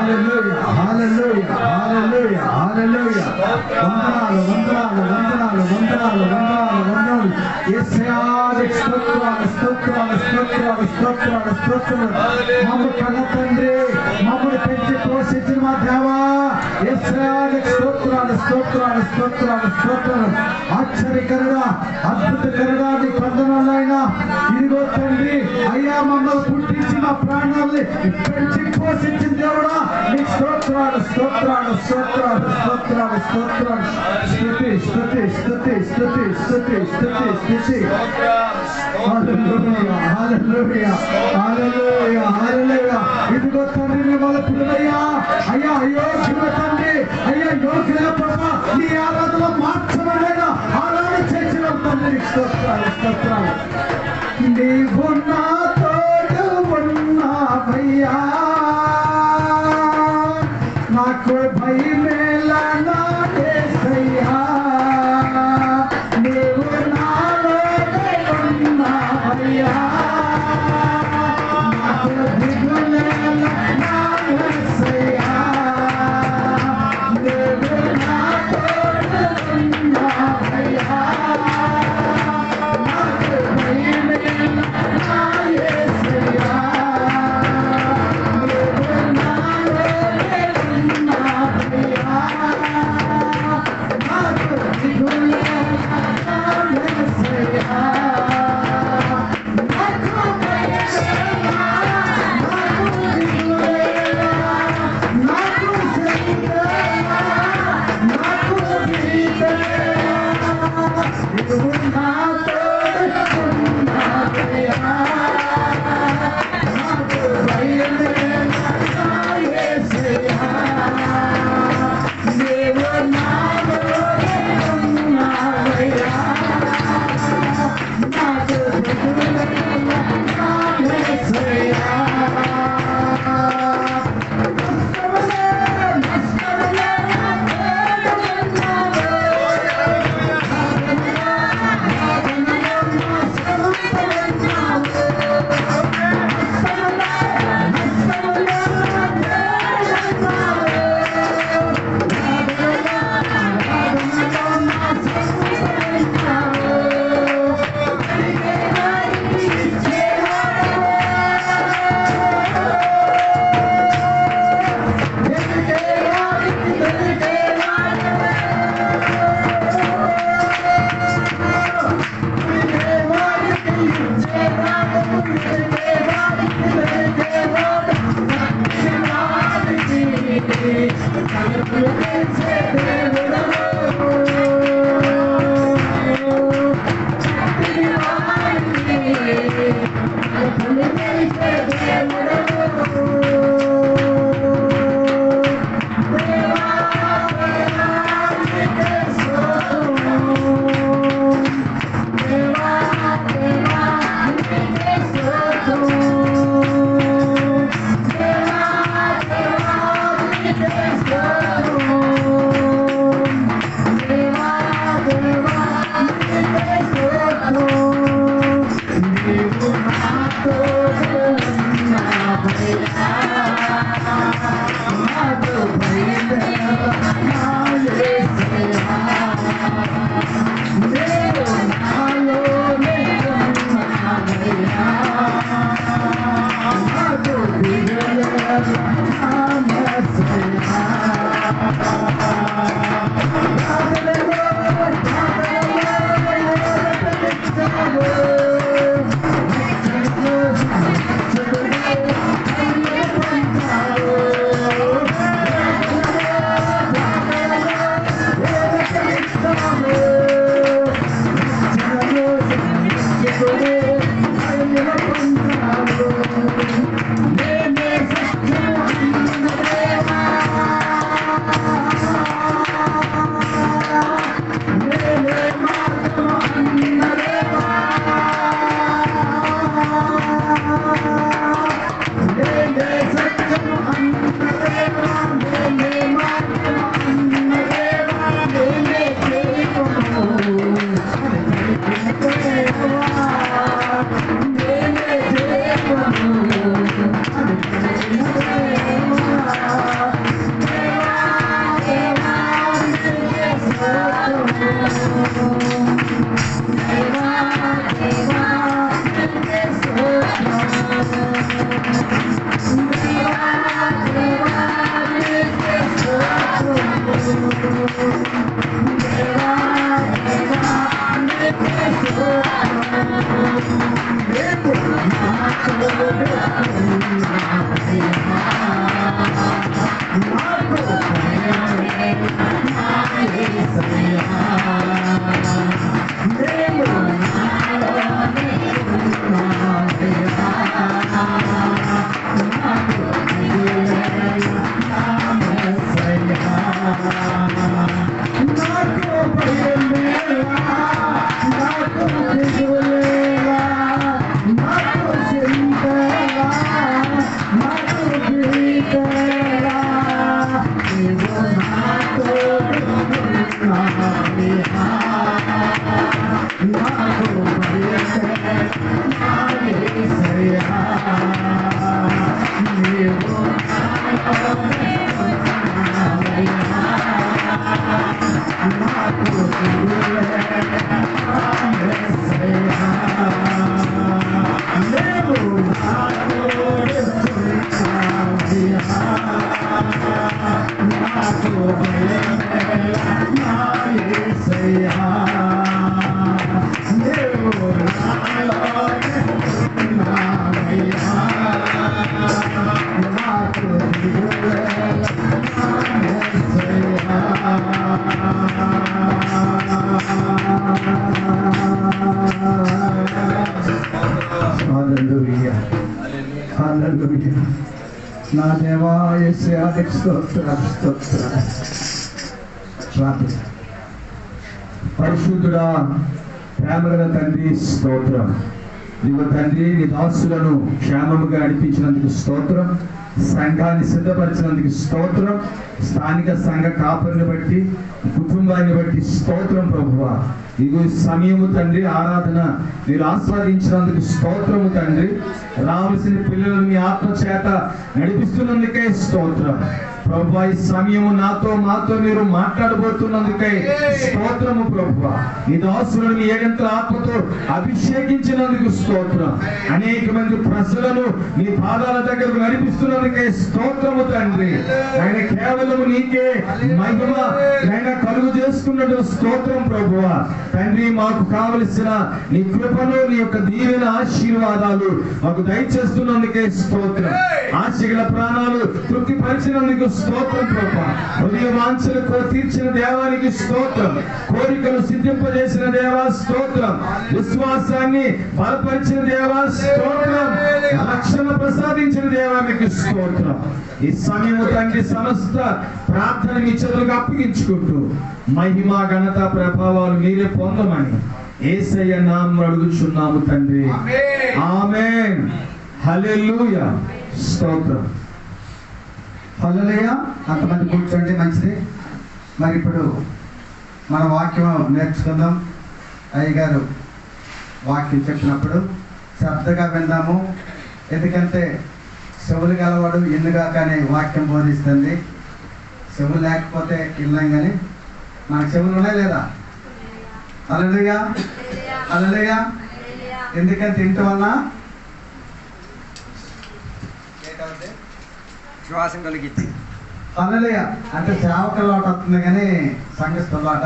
హల్లెలూయా హల్లెలూయా హల్లెలూయా హల్లెలూయా. వందనాలు వందనాలు వందనాలు వందనాలు వందనాలు వందనాలు. యేసయ్యానికి స్తోత్రాలు స్తోత్రాలు స్తోత్రాలు స్తోత్రాలు స్తోత్రాలు. మమ్ము కన్న తండ్రి, మమ్మల్ని పెంచి పోషించిన మా దేవా, యేసయ్యానికి స్తోత్రాలు స్తోత్రాలు స్తోత్రాలు స్తోత్రాలు. ఆశ్చర్యకరుడా, అద్భుతకరుడా, నీ వందనాలైనా. ఇదిగో తండ్రి అయ్యా, మమ్మల్ని పుట్టించి మా ప్రాణాలని పెంచి పోషించిన దేవుడా, నీ స్తోత్రాలు స్తోత్రాలు స్తోత్రాలు స్తోత్రాలు స్తోత్రాలు. స్తుతి స్తుతి స్తుతి స్తుతి స్తుతి స్తుతి స్తుతి. హల్లెలూయా హల్లెలూయా హల్లెలూయా హల్లెలూయా. ఇదిగో తండ్రి మిమ్మల్ని పిలువయ్యా అయ్యా, యోగ్యుల తండ్రి అయ్యా, యోగ్యుల ప్రభా, నీ ఆరాధన మార్చబడేలా ఆరాధన చేసిన తండ్రి స్తోత్రాలు స్తోత్రాలు. నీవు నా తోడు ఉన్నావయ్యా, నాకు భయమేలా నా యేసయ్యా. నీవు నాలో ఉన్నావయ్యా, నాకు దిగులేలా నా యేసయ్యా. నీవు నా తోడు ఉన్నావయ్యా, నాకు భయమేలా నా యేసయ్యా. నాకు నా యేసయ్యా నీవు నాలోనే ఉన్నావయ్యా నాకు హల్లెలూయా హల్లెలూయా నా దేవా యేసయ్యాకి స్తోత్రం స్తోత్రం ప్రార్థన పరిశుద్ధుడా ప్రేమగల తండ్రి స్తోత్రం నీవు తండ్రి నీ దాసులను క్షేమముగా నడిపించినందుకు స్తోత్రం సంఘాన్ని సిద్ధపరిచినందుకు స్తోత్రం స్థానిక సంఘ కాపురిని బట్టి కుటుంబాన్ని బట్టి స్తోత్రం ప్రభువా ఇదిగో సమయము తండ్రి ఆరాధన మీరు ఆస్వాదించినందుకు స్తోత్రము తండ్రి రావలసిన పిల్లలను మీ ఆత్మ చేత నడిపిస్తున్నందుకే స్తోత్రం ప్రభువా ఈ సమయము నాతో మాతో మీరు మాట్లాడబోతున్నందుకై స్తోత్రము ప్రభువా ఈ దాసులను మీ ఏడంతల ఆత్మతో అభిషేకించినందుకు స్తోత్రం అనేక మంది ప్రజలను మీ పాదాల దగ్గరకు నడిపిస్తున్నందుకై స్తోత్రము తండ్రి ఆయన కేవలం నీకే మహిమ ఆయన కలుగు చేసుకున్నట్టు స్తోత్రం ప్రభువా తండ్రి మాకు కావలసిన నీ కృపను నీ యొక్క దీవెన ఆశీర్వాదాలు మాకు దయచేస్తున్నందుకే స్తోత్రం ఆశగల ప్రాణాలు తృప్తిపరిచినందుకు స్తోత్రం ప్రభువా హృదయ వాంఛలు తీర్చిన దేవానికి స్తోత్రం కోరికలు సిద్ధింపజేసిన దేవా స్తోత్రం విశ్వాసాన్ని బలపరిచిన దేవా స్తోత్రం రక్షణ ప్రసాదించిన దేవానికి స్తోత్రం ఈ సమయము తండ్రి సమస్త ప్రార్థన మీ చేతులకు అప్పగించుకుంటూ మహిమ ఘనత ప్రభావాలు మీరే పొందమని యేసయ్య నామమున అడుగుచున్నాము తండ్రి ఆమేన్ హల్లెలూయా స్తోత్రం హల్లెలూయా అంతమంది కూర్చోండి మంచిది మరి ఇప్పుడు మన వాక్యం నేర్చుకుందాం అయ్యగారు వాక్యం చెప్పినప్పుడు శ్రద్ధగా విందాము ఎందుకంటే చెవులు గలవాడు ఎన్నుగా కానీ వాక్యం బోధిస్తుంది చెవులు లేకపోతే ఇల్లాం కానీ మనకు చెవులు ఉన్నాయి లేదా హల్లెలూయా హల్లెలూయా ఎందుకంటే ఇంటి వల్ల విశ్వాసం కలిగింది హల్లెలూయా అంటే సేవకుల లోట వస్తుంది కానీ సంఘస్థుల లోట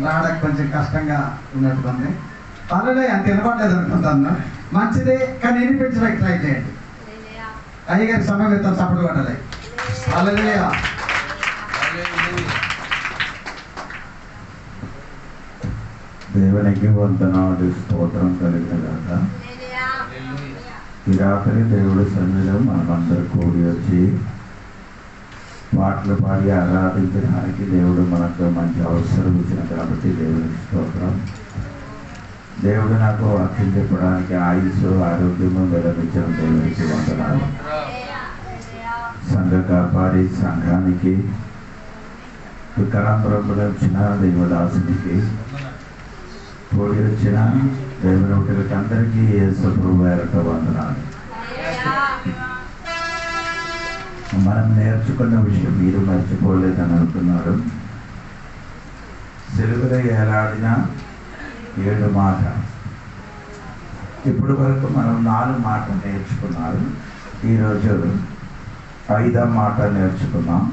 రావడానికి కొంచెం కష్టంగా ఉన్నట్టుంది హల్లెలూయా అంత వినపడలేదు అనుకుంటాను మంచిది కానీ వినిపించడానికి ట్రై చేయండి అయ్యగారి సమయం ఇస్తాను సపోర్ట్ కొట్టాలి హల్లెలూయా దేవునికి వందనాలు స్తోత్రం కలిగినగాక ఈ రాత్రి దేవుడి సన్నిధిలో మనమందరూ కూడి వచ్చి పాటలు పాడి ఆరాధించడానికి దేవుడు మనకు మంచి అవసరం ఇచ్చిన కాబట్టి దేవునికి స్తోత్రం దేవుడు నాకు వాక్యం చెప్పడానికి ఆయుష్ ఆరోగ్యము వెలవించిన దేవునికి వందనాలు సంఘ కాపాడి సంఘానికి వికరాంతరంలో వచ్చిన దేవదాసునికి కూడి వచ్చిన దేవుని ఒకరికి అందరికీ యేసు ప్రభువు పేరట వందనాలు మనం నేర్చుకున్న విషయం మీరు మర్చిపోలేదని అనుకున్నారు సిలువలో ఏలాడిన 7 మాట ఇప్పటి వరకు మనం 4 మాటలు నేర్చుకున్నారు ఈరోజు 5వ మాట నేర్చుకున్నాం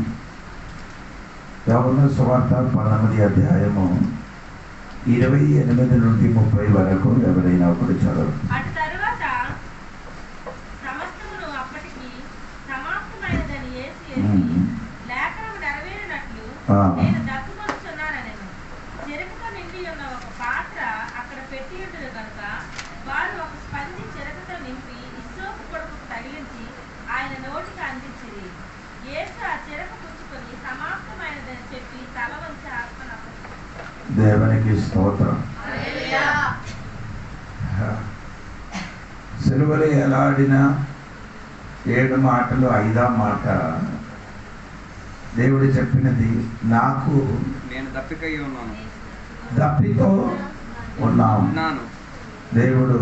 యోహాను సువార్త 19వ అధ్యాయము 28 నుండి 30 వరకు ఎవరైనా ఒకటి చదువు అటు తరువాత సమస్తమును అప్పటికి సమాప్తమైనదని యేసు చెప్పి లేఖనము నెరవేరినట్లు నేను దక్కుకొనుచున్నాననెను. చెరకుతో నిండి ఉన్న ఒక పాత్ర అక్కడ పెట్టి ఉండును కనుక వారు ఒక స్పంది చెరకుతో నింపి హిస్సోపు పొడుపుకు తగిలించి ఆయన నోటికి అందించిరి. యేసు ఆ చెరకు పుచ్చుకొని సమాప్తమైనదని చెప్పి తల వంచి ఆత్మను అప్పగించాడు. దేవునికి స్తోత్రం సిలువలో ఎలాడిన 7 మాటలు 5వ మాట దేవుడు చెప్పినది నాకు నేను దప్పికై ఉన్నాను దప్పితో ఉన్నాను దేవుడు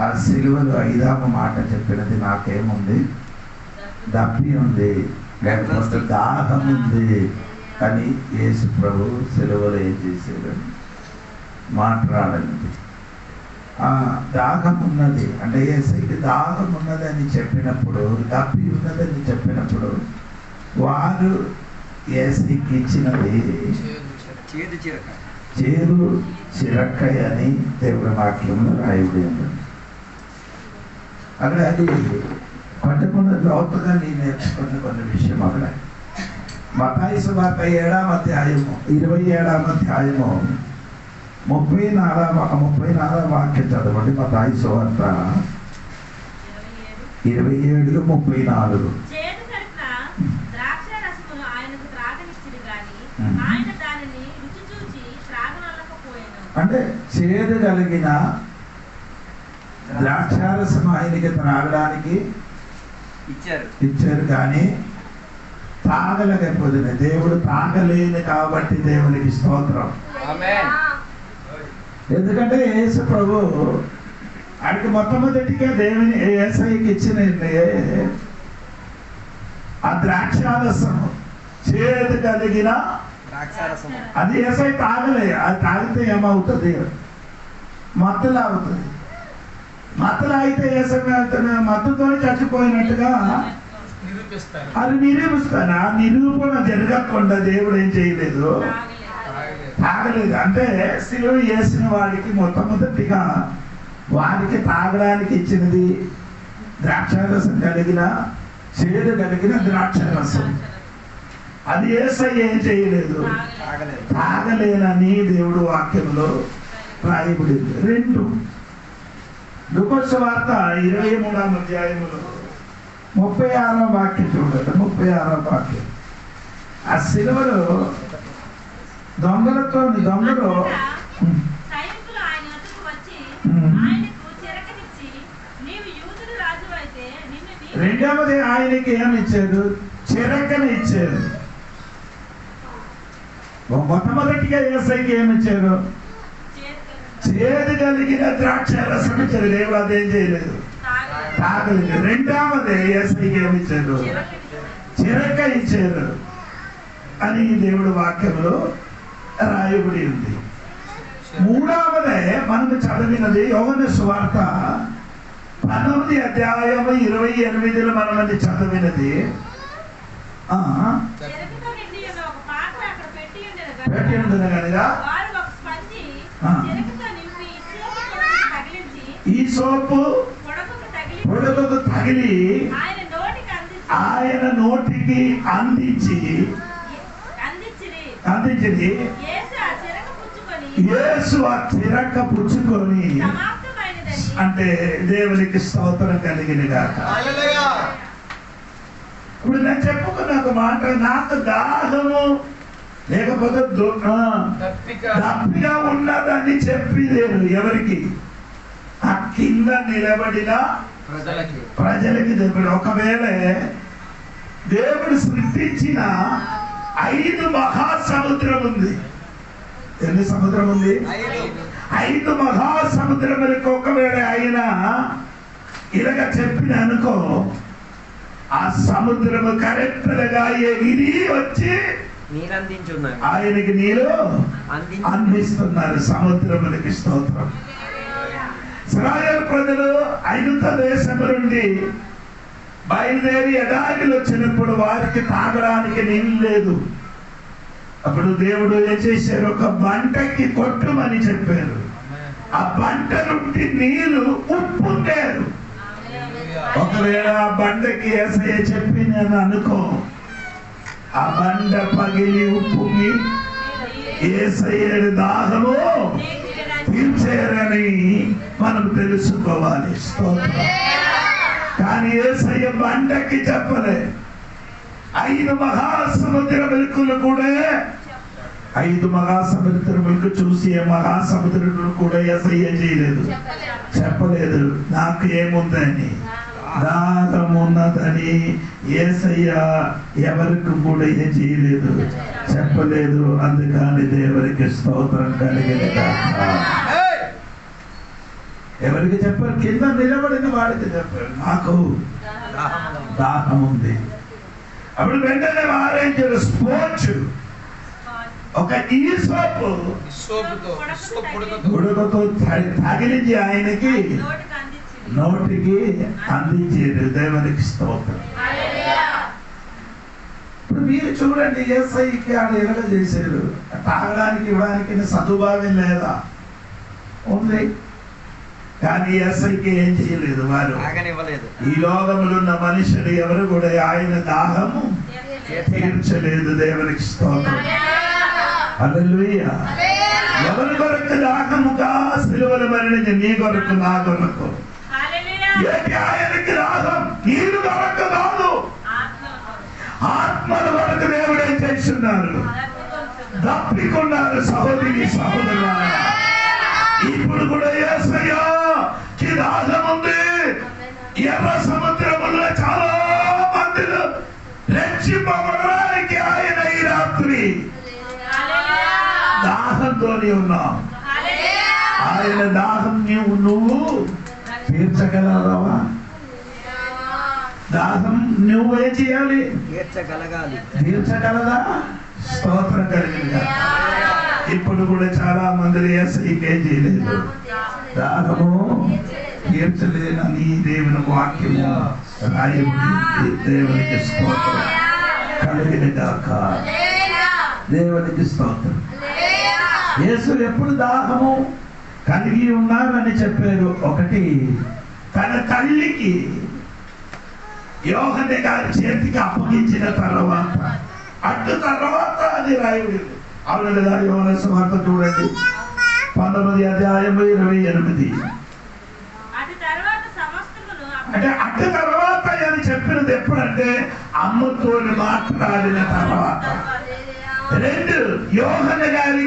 ఆ సిలువలో 5వ మాట చెప్పినది నాకేముంది దప్పి ఉంది లేకపోతే దాహం ఉంది అని యేసు ప్రభు సిలువలో ఏం చేశాడు మాట్లాడండి దాహం ఉన్నది అంటే యేసయ్యకి దాహం ఉన్నది అని చెప్పినప్పుడు, దప్పి ఉన్నదని చెప్పినప్పుడు వారు యేసయ్యకి ఇచ్చినది చేదు చిరక్కాయ అని దేవుడి వాక్యంలో రాయబడి ఉంటుంది. అక్కడ అది కొంచెం లోతుగా నేను నేర్చుకున్న కొన్ని విషయం అక్కడ మత్తయి సువార్త 7వ అధ్యాయము 27వ అధ్యాయము 34వ వాక్యం చదవండి. మత్తయి సువార్త 27:34. అంటే చేదు కలిగిన ద్రాక్షారసం ఆయనకి త్రాగడానికి ఇచ్చారు కానీ తాగలేకపోతుంది. దేవుడు తాగలేని కాబట్టి దేవునికి స్తోత్రం. ఎందుకంటే యేసు ప్రభు ఆయనకి మొట్టమొదటిగా దేవుని యేసయ్యకి ఇచ్చిన ఆ ద్రాక్షారసము చేదు కలిగిన అది యేసయ్య తాగలే. అది తాగితే ఏమవుతుంది? మత్తులా అవుతుంది. మత్తులా అయితే యేసయ్య మత్తుతో చచ్చిపోయినట్టుగా అది నిరూపిస్తాను. ఆ నిరూపణ జరగకుండా దేవుడు ఏం చేయలేదు, తాగలేదు. అంటే శిలువ వేసిన వాడికి మొట్టమొదటిగా వారికి తాగడానికి ఇచ్చినది ద్రాక్షారసం కలిగిన చేదు కలిగిన ద్రాక్షారసం. అది యేసయ్య ఏం చేయలేదు, తాగలేనని దేవుడు వాక్యంలో రాయబడింది. 2 లూకా వార్త 23వ అధ్యాయములో 36వ వాక్యం చూడండి. 36వ వాక్యం. ఆ సిలువలో దొంగలు రెండవది ఆయనకి ఏమి ఇచ్చారు? చిరకని ఇచ్చారు. మొట్టమొదటిగా యేసయ్యకి ఏమి ఇచ్చారు? చేదు కలిగిన ద్రాక్షారసం ఇచ్చారు. దేవుడు అదేం చేయలేదు, తాగలేదు. రెండవది యేసయ్యకి ఏమి ఇచ్చారు? చిరక ఇచ్చారు అని దేవుడు వాక్యంలో రాయబడి ఉంది. 3వదే మనము చదివినది యోహాను సువార్త 19వ అధ్యాయము 28లో మనమది చదివినది. పెట్టి ఉండదు కనుక ఈ సోపు పొడవుకు తగిలి ఆయన నోటికి అందించింది. యేసు ఆ చిరక పుచ్చుకొని అంటే దేవునికి స్తోత్రం కలిగిన గాక. ఇప్పుడు నేను చెప్పుకున్న ఒక మాట, నాకు దాహము లేకపోతే దప్పిగా ఉన్నదని చెప్పిదేరు ఎవరికి? ఆ కింద నిలబడిన ప్రజలకి చెప్పాడు. ఒకవేళ దేవుడు సృష్టించిన 5 మహాసముద్రం ఉంది. ఎన్ని సముద్రం ఉంది? 5 మహాసముద్రములకు ఒకవేళ ఆయన ఇలాగ చెప్పిన అనుకో, ఆ సముద్రము కరెక్ట్గా ఎగిరి వచ్చి ఆయనకి నీరు అందిస్తున్నారు. సముద్రములకి స్తోత్రం. ఇశ్రాయేలు ప్రజలు ఐగుప్తు దేశము నుండి బయలుదేరి ఎడారిలో వచ్చినప్పుడు వారికి తాగడానికి నీళ్ళు లేదు. అప్పుడు దేవుడు ఏం చేశారు? ఒక బంటకి కొట్టుమని చెప్పారు. ఆ బంట నుండి నీళ్లు ఉప్పుండేరు. ఒకవేళ ఆ బండకి యేసయ్య చెప్పి నేను అనుకో, ఆ బండ పగిలి ఉప్పుకి యేసయ్య దాహము తీర్చారని మనం తెలుసుకోవాలి. స్తోత్రం. కానీ యేసయ్య బండకి చెప్పలే. 5 మహాసముద్రములు కూడా 5 మహాసముద్రములకు చూసి మహాసముద్రుడు కూడా యేసయ్య చేయలేదు, చెప్పలేదు నాకు ఏముందని, దాహమున్నదని యేసయ్య ఎవరికి కూడా ఏం చేయలేదు, చెప్పలేదు. అందుకని దేవునికి స్తోత్రం కలిగిన గాక. ఎవరికి చెప్పారు? కింద నిలబడిన వాడికి చెప్పారు, నాకు దాహం ఉంది. అప్పుడు వెంటనే వారేంచారు? స్పోర్ట్స్ ఒక ఈసోపు గుడుకతో తగిలించి ఆయనకి నోటికి అందించేది. దేవునికి స్తోత్రం. ఇప్పుడు మీరు చూడండి, యేసయ్యకి ఆడ ఎలాగ చేశారు. తాగడానికి ఇవ్వడానికి సదుభావం లేదా? ఉంది. కానీ యేసయ్యకి ఏం చేయలేదు. వారు ఈ లోకములో ఉన్న మనుషులు ఎవరు కూడా ఆయన దాహము తీర్చలేదు. దేవునికి స్తోత్రం. హల్లెలూయా. ఎవరి కొరకు దాహముగా సిలువలు మరణించి నీ కొరకు నా కొరకు. ఏంటి ఆయనకి దాహం? నీరు కొరకు కాదు, ఆత్మల వరకు దేవుడు ఏం చేస్తున్నారు? దప్పికున్నారు. సహోదరి సహోదరులారా, ఇప్పుడు కూడా యేసయ్యకి దాహం ఉంది. ఎర్ర సముద్రములో చాలా మందిలో రక్షింపబడడానికి ఆయన ఈ రాత్రి దాహంతోనే ఉన్నాం. ఆయన దాహం నువ్వు తీర్చగలవా? దాహం నువ్వేం చేయాలి? తీర్చగలదా? స్తోత్రం కలిగిందా? ఇప్పుడు కూడా చాలా మంది యేసయ్యకి ఏం చేయలేదు, దాహము తీర్చలేనని దేవుని వాక్యము రాయబడింది. దేవునికి స్తోత్రం కలిగినగాక. దేవునికి స్తోత్రం. యేసు ఎప్పుడు దాహము కలిగి ఉన్నారని చెప్పారు? ఒకటి, తన తల్లికి యోహన్నె గారి చేతికి అప్పగించిన తర్వాత, అటు తర్వాత అది రాయబడింది. అవును కదా? యోహాను సువార్త చూడండి 19వ అధ్యాయం 28. అంటే అటు తర్వాత అని చెప్పినది ఎప్పుడంటే అమ్మతో మాట్లాడిన తర్వాత. రెండు, యోహన్నె గారి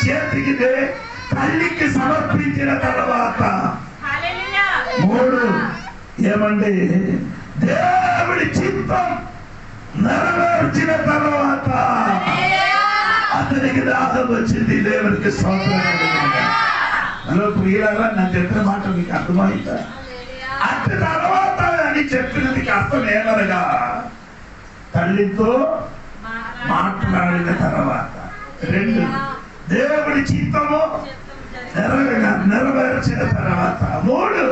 చేతికి తల్లికి సమర్పించిన తర్వాత. మూడు, ఏమంటే దేవుడి చిత్తం నెరవేర్చిన తర్వాత అతనికి దాహం వచ్చింది. దేవునికి స్తోత్రం. ప్రియులారా, నేను చెప్పిన మాట మీకు అర్థమైందా? అటు తర్వాత అని చెప్పినది అర్థం ఏమనగా తల్లితో మాట్లాడిన తర్వాత. రెండు, దేవుడి చిత్తము నెరవేర్చిన తర్వాత. మూడు,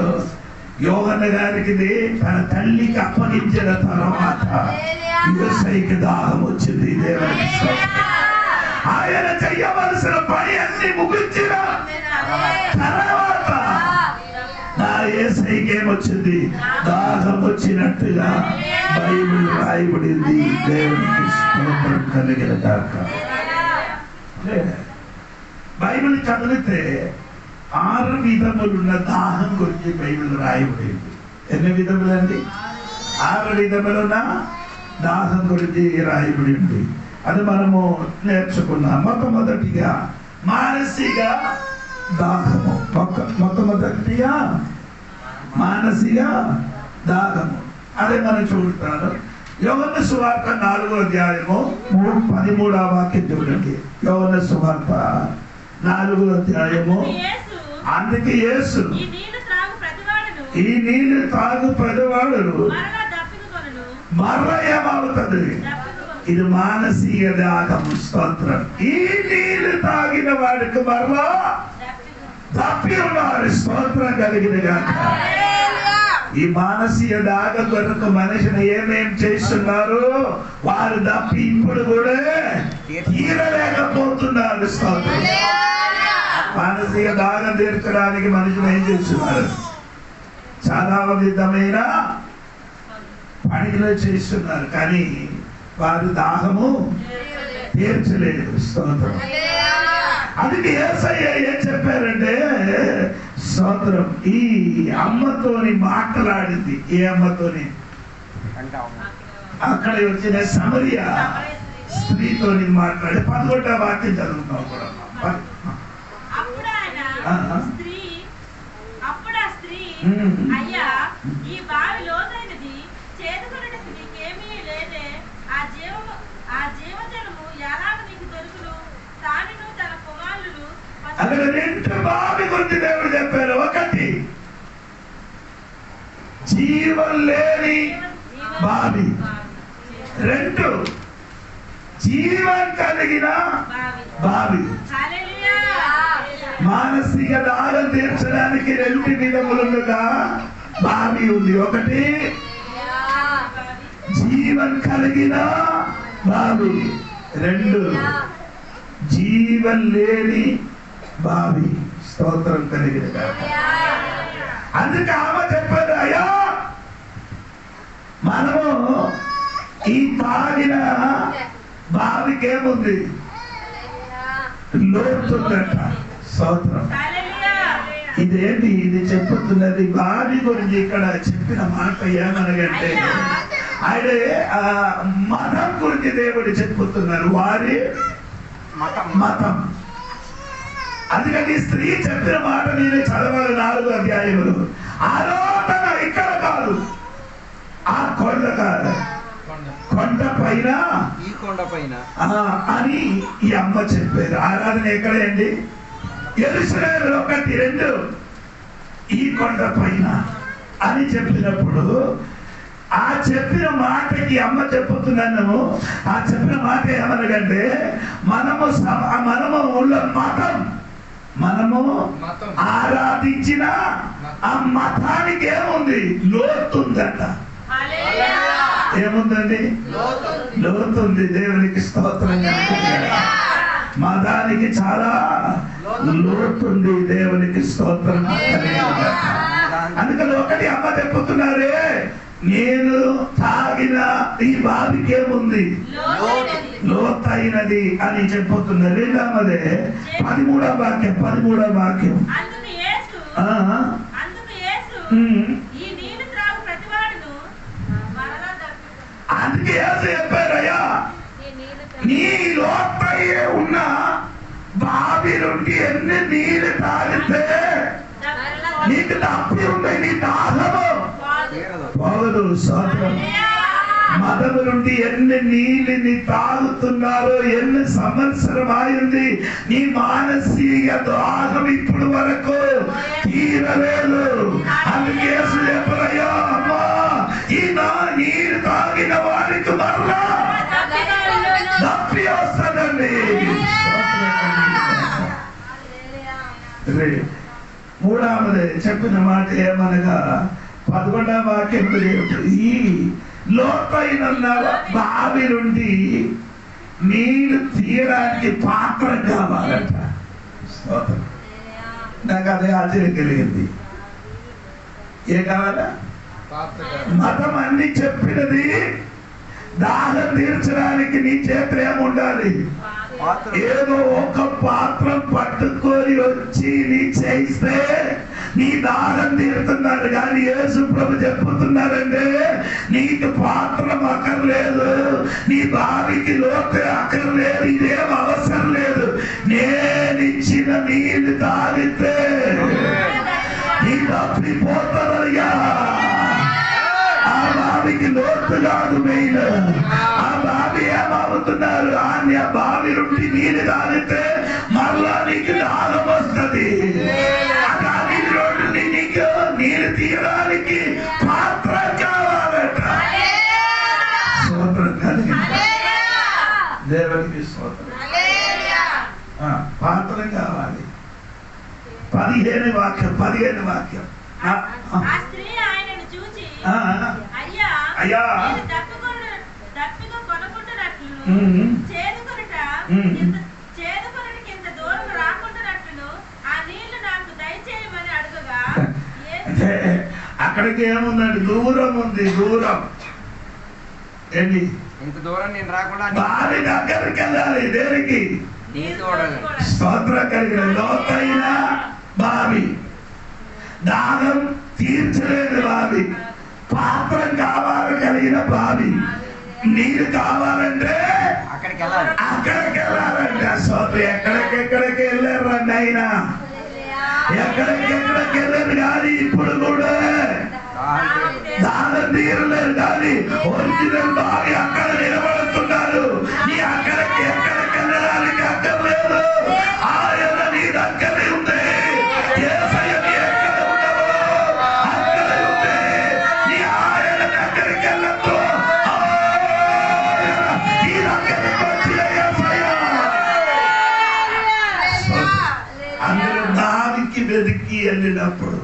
యోహన్న గారికి తన తల్లికి అప్పగించిన తర్వాత యేసయ్యకి దాహం వచ్చింది. దేవునికి స్తోత్రం. ఆయన చెయ్యవలసిన పని అన్ని ముగించిన తర్వాత నా యేసయ్యకి ఏమొచ్చింది? దాహం వచ్చినట్టుగా బైబిల్ రాయబడింది. దేవునికి స్తోత్రం కలిగిన గాక. బైబిల్ చదివితే 6 విధములున్న దాహం గురించి బైబిల్ రాయబడింది. ఎన్ని విధములండి? 6 విధములున్న దాహం గురించి రాయబడింది. అది మనము నేర్చుకున్నాం. మొట్టమొదటిగా మానసిక దాహము. మొట్టమొదటిగా మానసిక దాహము. అదే మనం చూస్తాను. యోహన్న సువార్త 4వ అధ్యాయము 13వ వాక్యం చూడండి. యోహన్న సువార్త 4వ అధ్యాయము. అందుకే యేసు ఈ నీళ్లు తాగు ప్రతివాడు మరల ఏమవుతుంది? ఇది మానసిక దాహము. స్తోత్రం. ఈ నీళ్లు తాగిన వాడికి మరలా తప్పి ఉన్నారు. స్తోత్రం కలిగిన గాక. ఈ మానసిక దాహం కొరకు మనిషిని ఏమేం చేస్తున్నారు? వారు తప్పి ఇప్పుడు కూడా తీరలేకపోతున్నారు. స్తోత్రం. మానసిక దాహం తీర్చడానికి మనుషులు ఏం చేస్తున్నారు? చాలా విధమైన పనిలో చేస్తున్నారు, కానీ వారు దాహము తీర్చలేదు. స్తోత్రం. అందుకే యేసయ్య ఏం చెప్పారంటే, స్తోత్రం, ఈ అమ్మతోని మాట్లాడింది. ఏ అమ్మతోని? అక్కడ వచ్చిన సమరియా స్త్రీతోని మాట్లాడి 11వ వాక్యం చదువుతాం కూడా. అయ్యా, ఈ బావి లోతైనది, చేదుకొనుటకు నీకేమీ లేదే. ఆ జీవజలము ఎలాగ నీకు దొరుకును? తానును తన కుమారులు. అక్కడ 2 బావి గురించి దేవుడు చెప్పారు. ఒకటి జీవం లేని బావి. 2 జీవం కలిగిన బావి. మానసిక దాహం తీర్చడానికి 2 విధములుగా బావి ఉంది. ఒకటి జీవం కలిగిన బావి, 2 జీవం లేని బావి. స్తోత్రం కలిగిన బావి. అందుకే ఆమె చెప్పారు, అయ్యా మనము ఈ తాగిన బావికి ఏముంది? లోతుందట. స్తోత్రం. ఇదేంటి ఇది చెప్పుతున్నది? బావి గురించి ఇక్కడ చెప్పిన మాట ఏమనగంటే ఆయన మతం గురించి దేవుడు చెప్పుతున్నారు. వారి మతం. అందుకని స్త్రీ చెప్పిన మాట నేను చదవాలి 4 అధ్యాయములు. ఆరోపణ ఇక్కడ కాదు, ఆ కొండ కాదు, కొండ పైన, ఈ కొండ పైన అని ఈ అమ్మ చెప్పారు. ఆరాధన ఎక్కడండి? యెరూషలేములో 1, 2 ఈ కొండ పైన అని చెప్పినప్పుడు ఆ చెప్పిన మాటకి అమ్మ చెప్పుతున్నాను. ఆ చెప్పిన మాట ఏమనగంటే మనము ఉన్న మతం, మనము ఆరాధించిన ఆ మతానికి ఏముంది? లోతుందట. ఏముందండి? లోతుంది. దేవునికి స్తోత్రం. మతానికి చాలా లోతుంది. దేవునికి స్తోత్రం. అందుకని ఒకటి అమ్మ చెప్పుతున్నారే, నేను తాగిన ఈ బావికి ఏముంది? లోతైనది అని చెప్పుతున్నారు. రెండవదే 13వ వాక్యం. 13వ వాక్యం. అందుకే చెప్పారయ్యా, నీ లోతయ్యే ఉన్న బావి నుండి ఎన్ని నీళ్ళు తాగితే నీకు తప్పి ఉంది, నీ దాహము పోదు. స్తోత్రం. మదము నుండి ఎన్ని నీళ్ళని తాగుతున్నారో, ఎన్ని సంవత్సరం అయింది, నీ మానసిక దాహం ఇప్పుడు వరకు తీరలేదు. అందుకే చెప్పరయ్యా, అమ్మా ఈ నా నీరు తాగిన వారికి మరలా తప్పి వస్తుందండి. మూడవది చెప్పిన మాట ఏమనగా 11వ వాక్యం, ఈ లోతైన బావి నుండి నీళ్ళు తీయడానికి పాత్ర కావాలంట. నాకు అదే ఆశ్చర్యం కలిగింది. ఏ కావాలా? మతం అన్ని చెప్పినది దాహం తీర్చడానికి నీ చేతులు ఏముండాలి? ఏదో ఒక పాత్రం పట్టుకొని వచ్చి నీ చేయిస్తే నీ దాహం తీరుతున్నారు. కానీ యేసు ప్రభు చెప్పుతున్నారంటే నీకు పాత్రం అక్కర్లేదు, నీ బావికి లోతు అక్కర్లేదు, ఇదేం అవసరం లేదు. నేనిచ్చిన నీళ్ళు తాగితే నీ తప్పిపోతారయ్యా. ఆ బావికి లోతు కాదు మెయిన్. ఆ బావి ఏమవుతున్నారు? ఆ బావి నుండి నీళ్ళు తాగితే మరలా నీకు దాహం వస్తుంది. నీకు నీళ్ళు తీయడానికి పాత్ర కావాలట. స్తోత్రం కలిగి దేవునికి స్తోత్రం. పాత్ర కావాలి. 15వ వాక్యం. 15వ వాక్యం. అయ్యా అక్కడికి ఏముందండి? దూరం ఉంది. దూరం ఏంటి? ఇంత దూరం నేను రాకుండా బావి దగ్గరికి వెళ్ళాలి. దేనికి? స్తోత్రం కలిగిన లోతైన బావి, దాహం తీర్చలేని బావి, పాత్రం కావాలి కలిగిన బావి, నీరు కావాలంటే అక్కడికి వెళ్ళాలంటే. స్తోత్రం. ఎక్కడికెక్కడికి వెళ్ళారండి ఆయన? ఎక్కడికెక్కడికి వెళ్ళారు కానీ ఇప్పుడు కూడా దాహం తీరలేదు. కానీ ఒరిజినల్ బావి అక్కడ నిలబడుతున్నారు. నీ అక్కడికి ఎక్కడికి వెళ్ళడానికి అక్కర్లేదు. ఆయన నీ దగ్గర ఉంది. యేసయ్య నీ ఎక్కడ ఉన్నావో అక్కడ ఉంది. నీ ఆయన దగ్గరికి వెళ్ళొద్దు. నీ దగ్గరికి వచ్చిన వెళ్ళినప్పుడు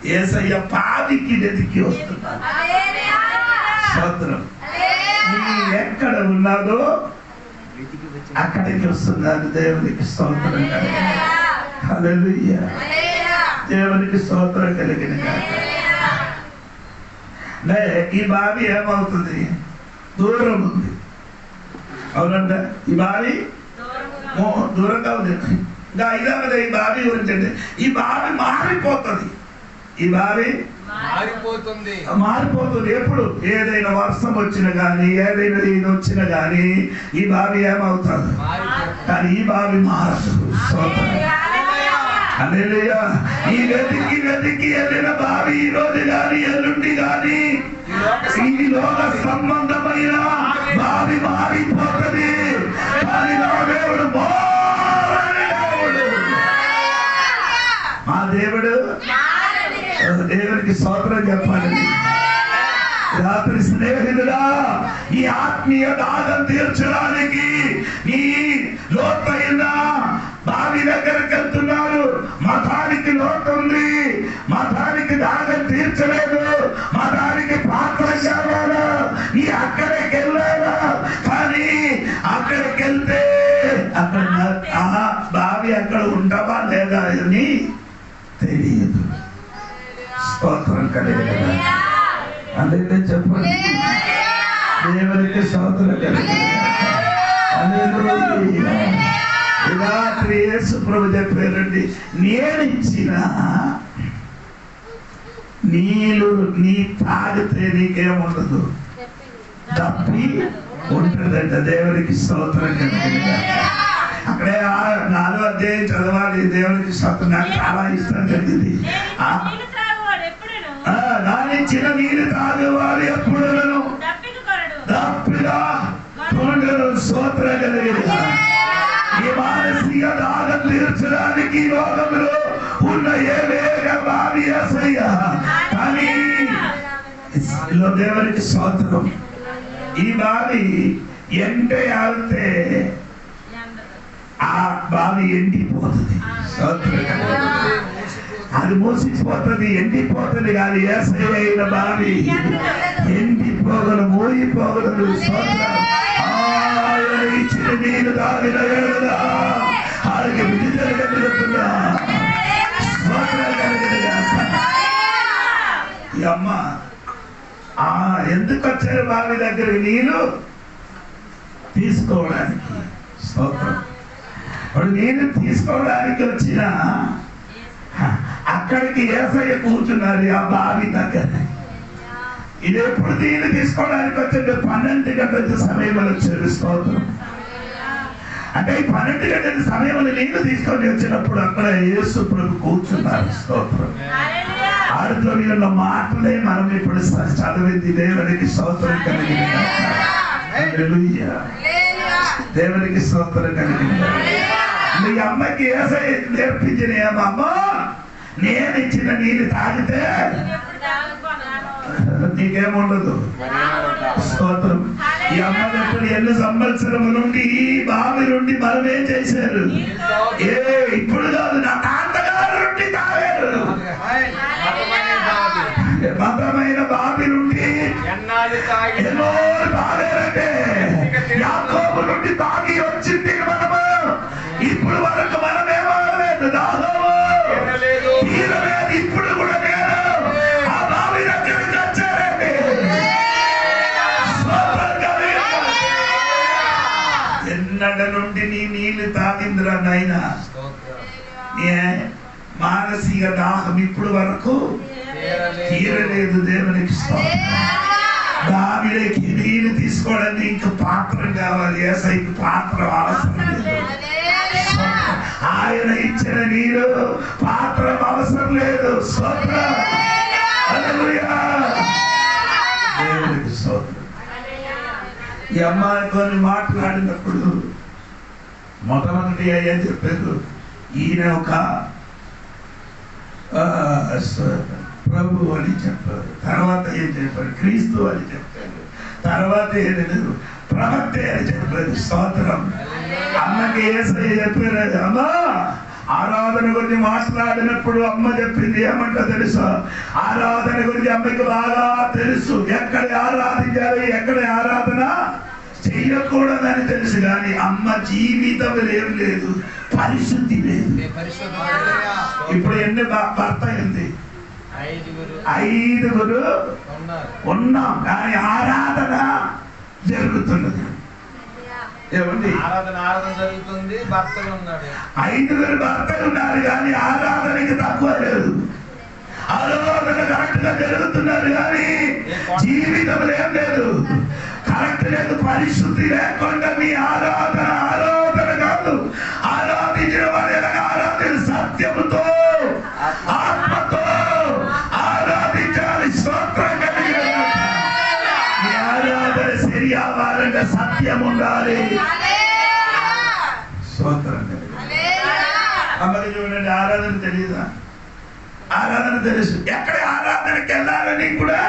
యేసయ్య పాదికి వెతికి వస్తున్నాడు. స్తోత్రం. నీ ఎక్కడ ఉన్నాడో అక్కడికి వస్తున్నారు. దేవునికి స్తోత్రం కలిగిన హల్లెలూయా. దేవునికి స్తోత్రం కలిగిన ఈ బావి ఏమవుతుంది? దూరం ఉంది. అవునంట. ఈ బావి దూరంగా ఉంది. ఇంకా ఇదే ఈ బావి గురించి అంటే ఈ బావి మారిపోతుంది. ఈ బావి మారిపోతుంది. ఎప్పుడు ఏదైనా వర్షం వచ్చినా కానీ ఏదైనా ఇది వచ్చినా కానీ ఈ బావి ఏమవుతుంది? కానీ ఈ బావి మారదు. హల్లెలూయా. ఈ వెతికి వెతికి వెళ్ళిన బావి ఈ రోజు కానీ ఎల్లుండి కానీ ఈ లోక సంబంధమైన బావి మారిపోతుంది. కానీ నా దేవుడు మా దేవుడు దేవునికి స్తోత్రం చెప్పాలి. రాత్రి స్నేహితుడా, ఈ ఆత్మీయ దాహం తీర్చడానికి ఈ లోతైన బావి దగ్గరికి వెళ్తున్నారు. మతానికి లోటు ఉంది. మతానికి దాహం తీర్చలేదు. మతానికి పాత్ర కావాలా? ఈ అక్కడికి వెళ్ళాలా? కానీ అక్కడికి వెళ్తే అక్కడ బావి అక్కడ ఉండవా లేదా అని తెలియదు. స్తోత్రం కలిగిన అంటే చెప్పండి. దేవునికి స్తోత్రం కలిగిన రాత్రి యేసు ప్రభు చెప్పారండి, నేనిచ్చిన నీళ్ళు నీ తాగితే నీకేముండదు, తప్పి ఉంటుందంట. దేవునికి స్తోత్రం కలిగిన అక్కడే 4వ అధ్యాయం చదవాలి. దేవునికి స్తోత్రం. నాకు చాలా ఇష్టం కలిగింది. నానిచ్చిన నీరు తాగేవాడు ఎప్పుడు తప్పిగా స్తోత్రం కలిగిన ఈ మానసిక దాహం తీర్చడానికి లోకంలో ఉన్న ఏ వేగ బావి యేసయ్య. కానీ దేవునికి స్తోత్రం. ఈ బావి ఎంటే ఆగితే ఆ బావి ఎండిపోతుంది. అది మూసిపోతుంది, ఎండిపోతుంది. కానీ యేసయ్య అయిన బావి ఎండిపోగలు, మూగిపోగలు. ఆయన ఇచ్చిన నీరు తాగిన వేళ ఆయనకి విడుదల కలుగుతున్నా. ఈ అమ్మ ఎందుకు వచ్చారు బావి దగ్గర? నీళ్ళు తీసుకోవడానికి. స్తోత్రం. వాడు నీళ్ళు తీసుకోవడానికి వచ్చిన అక్కడికి యేసయ్య కూర్చున్నారు ఆ బావి దగ్గర. ఇది ఎప్పుడు నీళ్ళు తీసుకోవడానికి వచ్చాడు? 12 గంటల సమయంలో వచ్చారు. స్తోత్రం. అంటే ఈ 12 గంటల సమయంలో నీళ్లు తీసుకొని వచ్చినప్పుడు అక్కడ యేసు ప్రభు కూర్చున్నారు. స్తోత్రం. ఆడితో ఉన్న మాటలే మనం ఇప్పుడు చదివింది. దేవునికి స్తోత్రం కలిగిన హల్లెలూయా. దేవునికి స్తోత్రం కలిగిన మీ అమ్మకి యేసయ్య నేర్పించిన అమ్మ, నేను ఇచ్చిన నీళ్ళు తాగితే నీకేముండదు. స్తోత్రం. ఈ అమ్మ ఎప్పుడు ఎన్ని సంవత్సరం నుండి ఈ బావి నుండి మనం ఏం చేశారు? ఇప్పుడు కాదు, నా తాతగారు నుండి తాగారు. మతమైన బావి నుండి ఎన్నో తాగారంటే యాకోబు నుండి తాగి వచ్చింది మనము. ఇప్పుడు వరకు మనం ఏమవలేదు, దాదాపు తీరలేదు. ఇప్పుడు కూడా నేను ఆ బావి దగ్గరికి వచ్చారండి. ఎన్నడ నుండి నీ నీళ్లు తాగిందిరా నాయనా. మానసిక దాహం ఇప్పుడు వరకు తీరలేదు. దేవునికి బావిలోకి నీళ్లు తీసుకోవడానికి ఇంక పాత్ర కావాలి. యేసయ్యకి పాత్ర అవసరం లేదు. ఆయన ఇచ్చిన నీరు పాత్ర అవసరం లేదు. దేవునికి స్తోత్రం. ఈ అమ్మాయి కొన్ని మాట్లాడినప్పుడు మొట్టమొదటి అయ్యా చెప్పారు, ఈయన ఒక ప్రభు అని చెప్పారు. తర్వాత ఏం చెప్పారు? క్రీస్తు అని చెప్పారు. తర్వాత ఏం లేదు, ప్రవక్త అని చెప్పారు. స్తోత్రం. అమ్మకి యేసయ్య చెప్పారు, అమ్మా ఆరాధన గురించి మాట్లాడినప్పుడు అమ్మ చెప్పింది ఏమంటో తెలుసా? ఆరాధన గురించి అమ్మకి బాగా తెలుసు. ఎక్కడ ఆరాధించాలి, ఎక్కడ ఆరాధన చెయ్యకూడదని తెలుసు. కానీ అమ్మ జీవితం ఏం లేదు, పరిశుద్ధి లేదు. ఇప్పుడు ఎన్ని భర్త అయింది? 5 ఉన్నాం, కానీ ఆరాధన జరుగుతున్నది. ఏమండి? ఆరాధన జరుగుతుంది, భర్తలు ఉన్నాడు. 5 భర్తలు ఉన్నారు, కానీ ఆరాధనకి తక్కువ లేదు. ఆరాధన కరెక్ట్ గా జరుగుతున్నారు, కానీ జీవితం ఏం లేదు, కరెక్ట్ లేదు. పరిశుద్ధి లేకుండా మీ ఆరాధన కాదు. ఆరాధించిన వారు ఎలాగా ఆరాధన? సత్యముతో, ఆత్మతో ఆరాధించాలి. స్తోత్రం కలిగి మీ ఆరాధన సరి అవ్వాలంటే సత్యం ఉండాలి. స్తోత్రం కలిగి అమ్మకి చూడండి, ఆరాధన తెలియదా? ఆరాధన తెలుసు, ఎక్కడ ఆరాధనకి వెళ్ళాలని కూడా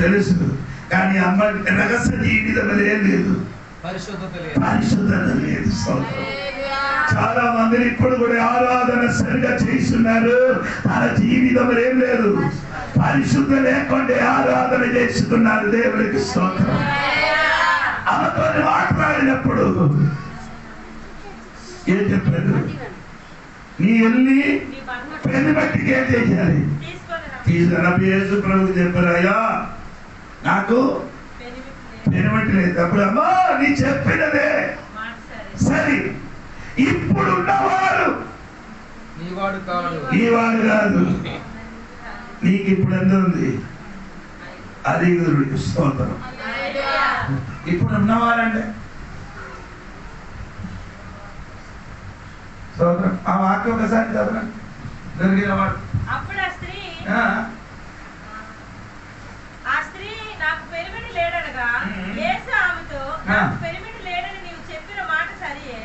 తెలుసు. కానీ అమ్మ రహస్య జీవితం లేదు, పరిశుద్ధత లేదు. చాలా మంది ఇప్పుడు కూడా ఆరాధన సరిగా చేస్తున్నారు, తన జీవితం ఏం లేదు, పరిశుద్ధ లేకుండా ఆరాధన చేస్తున్నారు. దేవుడికి స్తోత్రం. అమ్మతో మాట్లాడినప్పుడు ఏం చెప్పారు? నీ వెళ్ళి పెళ్లి బట్టికి ఏం చేయాలి? తీసుకున్నప్పుడు యేసు ప్రభు చెప్పారు, అయ్యా నాకు పెనుబట్టి లేదు. అప్పుడు అమ్మా నీ చెప్పినదే సరే. ఇప్పుడు ఉన్నవాడు నీవాడు కాదు. నీకు ఇప్పుడు ఎంత ఉంది? అది స్తోత్రం. ఇప్పుడు ఉన్నవారంటే స్తోత్రం. ఆ వాక్యం ఒకసారి చదవండి. దొరికిన వాడు అప్పుడు ఆ స్త్రీ నాకు పెనిమిటి లేడనగా యేసు ఆమెతో, నాకు పెనిమిటి లేడని నీవు చెప్పిన మాట సరియే.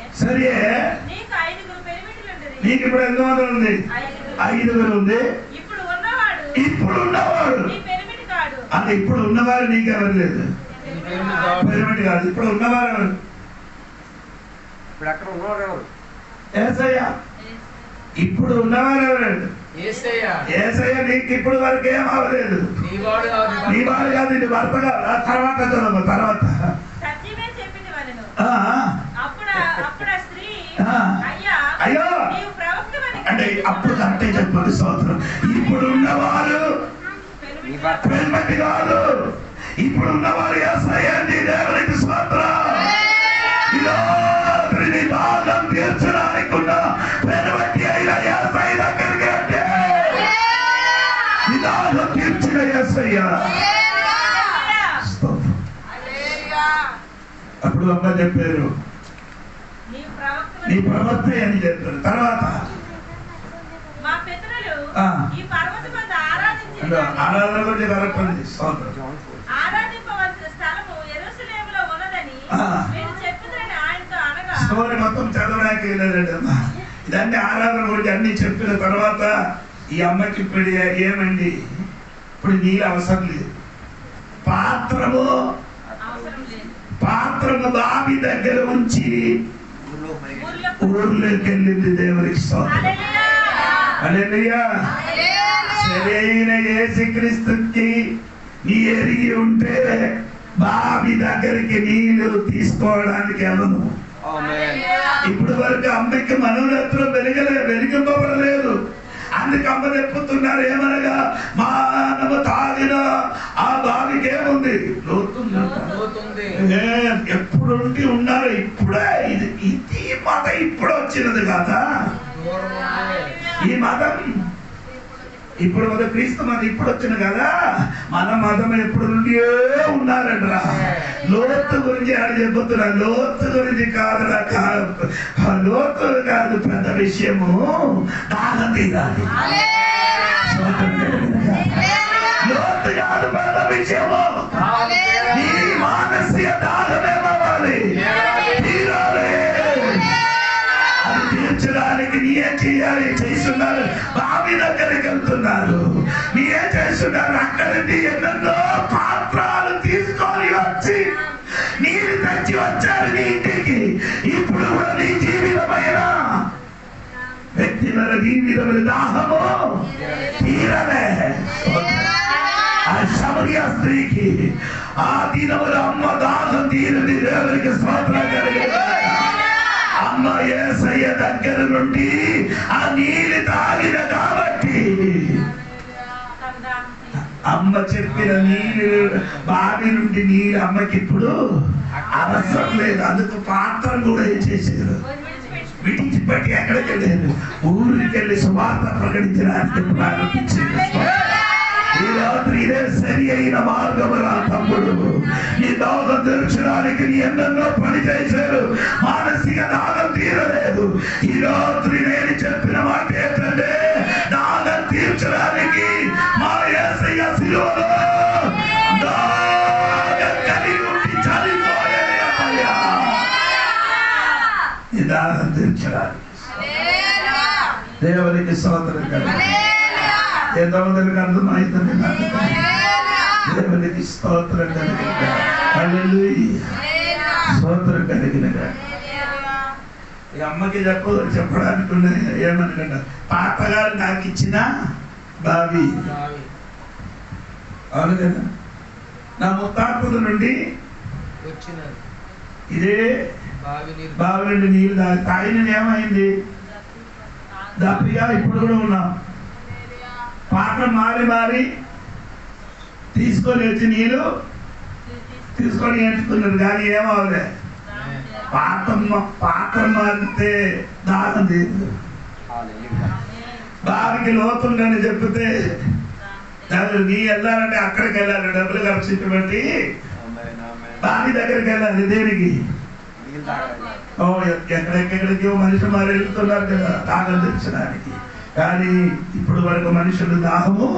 నీకు 5 పెనిమిటిలు ఉండేది. నీకు ఇప్పుడు ఎంత మంది ఉంది? 5 ఉంది. ఇప్పుడు ఉన్నవాడు నీ పెనిమిటి కాడు. అంటే ఇప్పుడు ఉన్నవారు నీకెవరు లేదు, పెనిమిటి కాదు. ఇప్పుడు ఉన్నవారు ఇప్పుడు అక్కడ ఉన్నవారు ఎవరు? యేసయ్య. ఇప్పుడు ఉన్నవారు ఎవరండి? యేసయ్య. నీకు ఇప్పుడు వరకు ఏం అవ్వలేదు, నీ వాడు కాదు, నీ భర్త కాదు. తర్వాత చదువు, తర్వాత అయ్యో అంటే అప్పుడు కరెక్టే చెప్పండి. స్తోత్రం. ఇప్పుడు ఉన్నవారు పెనిమిటి కాదు, ఇప్పుడు ఉన్నవారు యేసయ్య. దేవునికి స్తోత్రం. దాహం తీర్చడానికి ఉన్న పెనుబట్టి అయిన యేసయ్య దగ్గరికి అంటే దాహం తీర్చిన యేసయ్య. అప్పుడు అమ్మ చెప్పారు, నీ ప్రవక్త అని చెప్పారు. తర్వాత ఆరాధన గురించి కరెక్ట్ ఉంది. స్టోరీ మొత్తం చదవడానికి లేదండి అమ్మ. ఇదన్నీ ఆరాధన గురించి అన్ని చెప్పిన తర్వాత ఈ అమ్మకి ఇప్పుడు ఏమండి, ఇప్పుడు నీళ్ళు అవసరం లేదు. పాత్రము బావి దగ్గర ఉంచి ఊర్లోకి వెళ్ళింది. దేవునికి హల్లెలూయా. సరైన యేసుక్రీస్తుకి నీ ఎరిగి ఉంటే బావి దగ్గరికి నీళ్లు తీసుకోవడానికి వెళ్ళను. ఇప్పుడు వరకు అమ్మకి మనోనేత్రం వెలిగింపబడలేదు. అందుకు అమ్మ చెప్పుతున్నారు ఏమనగా, మానవ తాగిన ఆ బావికి ఏముంది? ఎప్పుడు ఉన్నారు. ఇప్పుడే ఇది మతం ఇప్పుడు వచ్చినది కదా. ఈ మతం ఇప్పుడు మన క్రీస్తు మతం ఇప్పుడు వచ్చిన కదా. మన మతం ఎప్పుడు నుండి ఉన్నారంటరా. లోతు గురించి ఆడ చెబుతున్నా. లోతు గురించి కాదురా, లోతు కాదు పెద్ద విషయము. దాహం తీరాలి. లోతు కాదు పెద్ద విషయము. నీ మానసిక దాహమేమవ్వాలి? తీరాలి. అది తీర్చడానికి నీయే చేయాలి. చేస్తున్నారు. బావి దగ్గరికి వెళ్తున్నారు. నీయే చేస్తున్నారు. అక్కడ నుండి ఎన్నెన్నో పాత్రలు తీసుకొని వచ్చి నీళ్ళు తెచ్చి వచ్చారు నీ ఇంటికి. ఇప్పుడు కూడా నీ జీవితమైన పిల్లల జీవితముల దాహము తీరలే. ఆ సమరయ స్త్రీకి ఆ దినముల అమ్మ దాహం తీరని దేవునికి స్తోత్రం కలిగింది. అమ్మ యేసయ్య దగ్గర నుండి ఆ నీళ్ళు తాగిన కాబట్టి అమ్మ చెప్పిన నీళ్ళు బావి నుండి నీళ్ళు అమ్మకి ఇప్పుడు అవసరం లేదు. అందుకు పాత్ర కూడా ఏం చేశారు, విడిచిపెట్టి ఎక్కడికి వెళ్ళారు, ఊరికి వెళ్ళి సువార్త ప్రకటించడానికి ప్రారంభించారు. ఈ రాత్రి ఇదే సరి అయిన మార్గము రా తమ్ముడు. నీ దాహం తీర్చడానికి నీ ఎన్నెన్నో పని చేశారు, మానసిక దాహం తీరలేదు. ఈ రాత్రి నేను చెప్పిన మాట ఏంటంటే దాహం తీర్చడానికి మా యేసయ్య శిలువలో దాహం కలిగి ఉండి చనిపోయాడయ్యా. ఈ దాహం తీర్చడానికి దేవునికి స్తోత్రం కలుగును. ఎంతమందికి అర్థమైందని దేవునికి స్తోత్రం కలిగిన స్తోత్రం కలిగిన ఈ అమ్మకి చెప్పడానికి ఏమనుకుంటా, తాతగారు నాకు ఇచ్చిన బావి. అవును కదా, నా ముత్తాతల నుండి ఇదే బావి నుండి నీళ్ళు తాగిన ఏమైంది దప్పిగా ఇప్పుడు కూడా ఉన్నాం. పాత్ర మారి మారి తీసుకొని వచ్చి నీళ్ళు తీసుకొని ఎంచుకున్నారు కానీ ఏమవలే. పాత్ర మారితే దాహం తీరు. బావికి లోతుందని చెప్తే నీ వెళ్ళాలంటే అక్కడికి వెళ్ళాలి, డబ్బులు ఖర్చుపెట్టి బావి దగ్గరికి వెళ్ళాలి. దేనికి? ఎక్కడెక్కడికి మనిషి మారి వెళ్తున్నారు కదా దాహం తెచ్చడానికి. కానీ ఇప్పుడు వరకు మనుషులు దాహము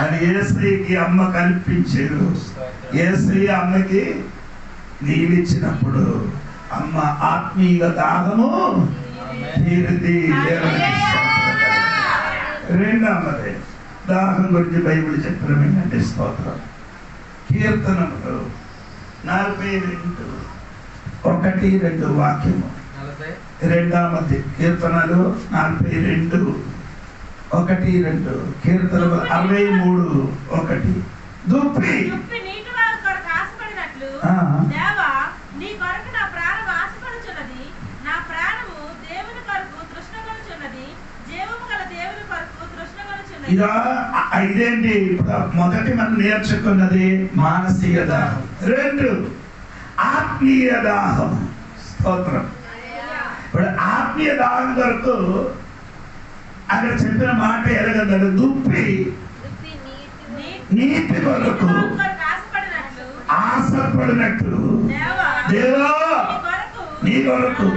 అని యేసయ్యకి అమ్మ కల్పించారు. యేసయ్య అమ్మకి నీళ్ళిచ్చినప్పుడు అమ్మ ఆత్మీయ దాహము తీరింది. రెండవది దాహం గురించి బైబిల్ చెప్పడం ఏంటంటే స్తోత్రం. కీర్తనములు 42 1-2 వాక్యము. రెండవది కీర్తనలు 42 1-2, కీర్తనలు 63:1. దుప్పి ఇదా ఇదేంటి? మొదటి మనం నేర్చుకున్నది మానసిక దాహం, 2 ఆత్మీయ దాహం. స్తోత్రం. ఇప్పుడు ఆత్మీయ దాహం కొరకు అక్కడ చెప్పిన మాట ఎలాగంటే దుప్పి నీటి కొరకు ఆశపడినట్లు దేవా నీ కొరకు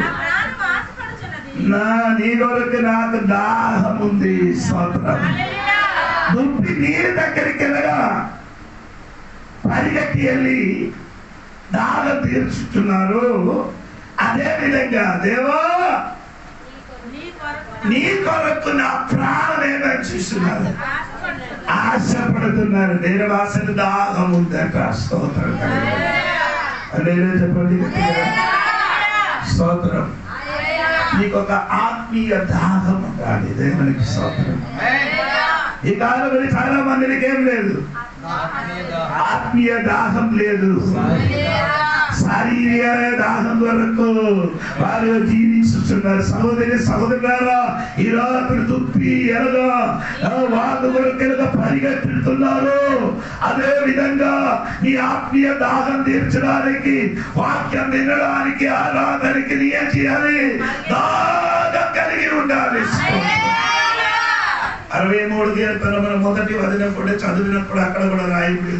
నీ కొరకు నాకు దాహం ఉంది. స్తోత్రం. దుప్పి నీరు దగ్గరికి వెళ్ళగా పరిగెత్తి వెళ్ళి దాహం తీర్చుతున్నారు. అదే విధంగా దేవా నీ కొరకు నా ప్రాణం ఏమని చూస్తున్నారు, ఆశపడుతున్నారు. నేను అసలు దాహం ఉందట. స్తోత్రం. నేనే చెప్పండి స్తోత్రం. నీకు ఒక ఆత్మీయ దాహం ఉండాలి. దేవునికి స్తోత్రం. ఈ కాలంలో చాలా మందికి ఏం లేదు, ఆత్మీయ దాహం లేదు. శారీరక దాహం వరకు వారు జీవిస్తున్నారు. సహోదరులారా ఈ రాత్రి దుప్పి ఎరగా వాళ్ళు కొరకెలుగా పరిగెత్తుతున్నారు. అదే విధంగా నీ ఆత్మీయ దాహం తీర్చడానికి, వాక్యం వినడానికి, ఆరాధనకి నీ ఏం చేయాలి? దాహం కలిగి ఉండాలి. 63 కీర్తన మనం మొదటి వదినప్పుడు చదివినప్పుడు అక్కడ కూడా రాయబడి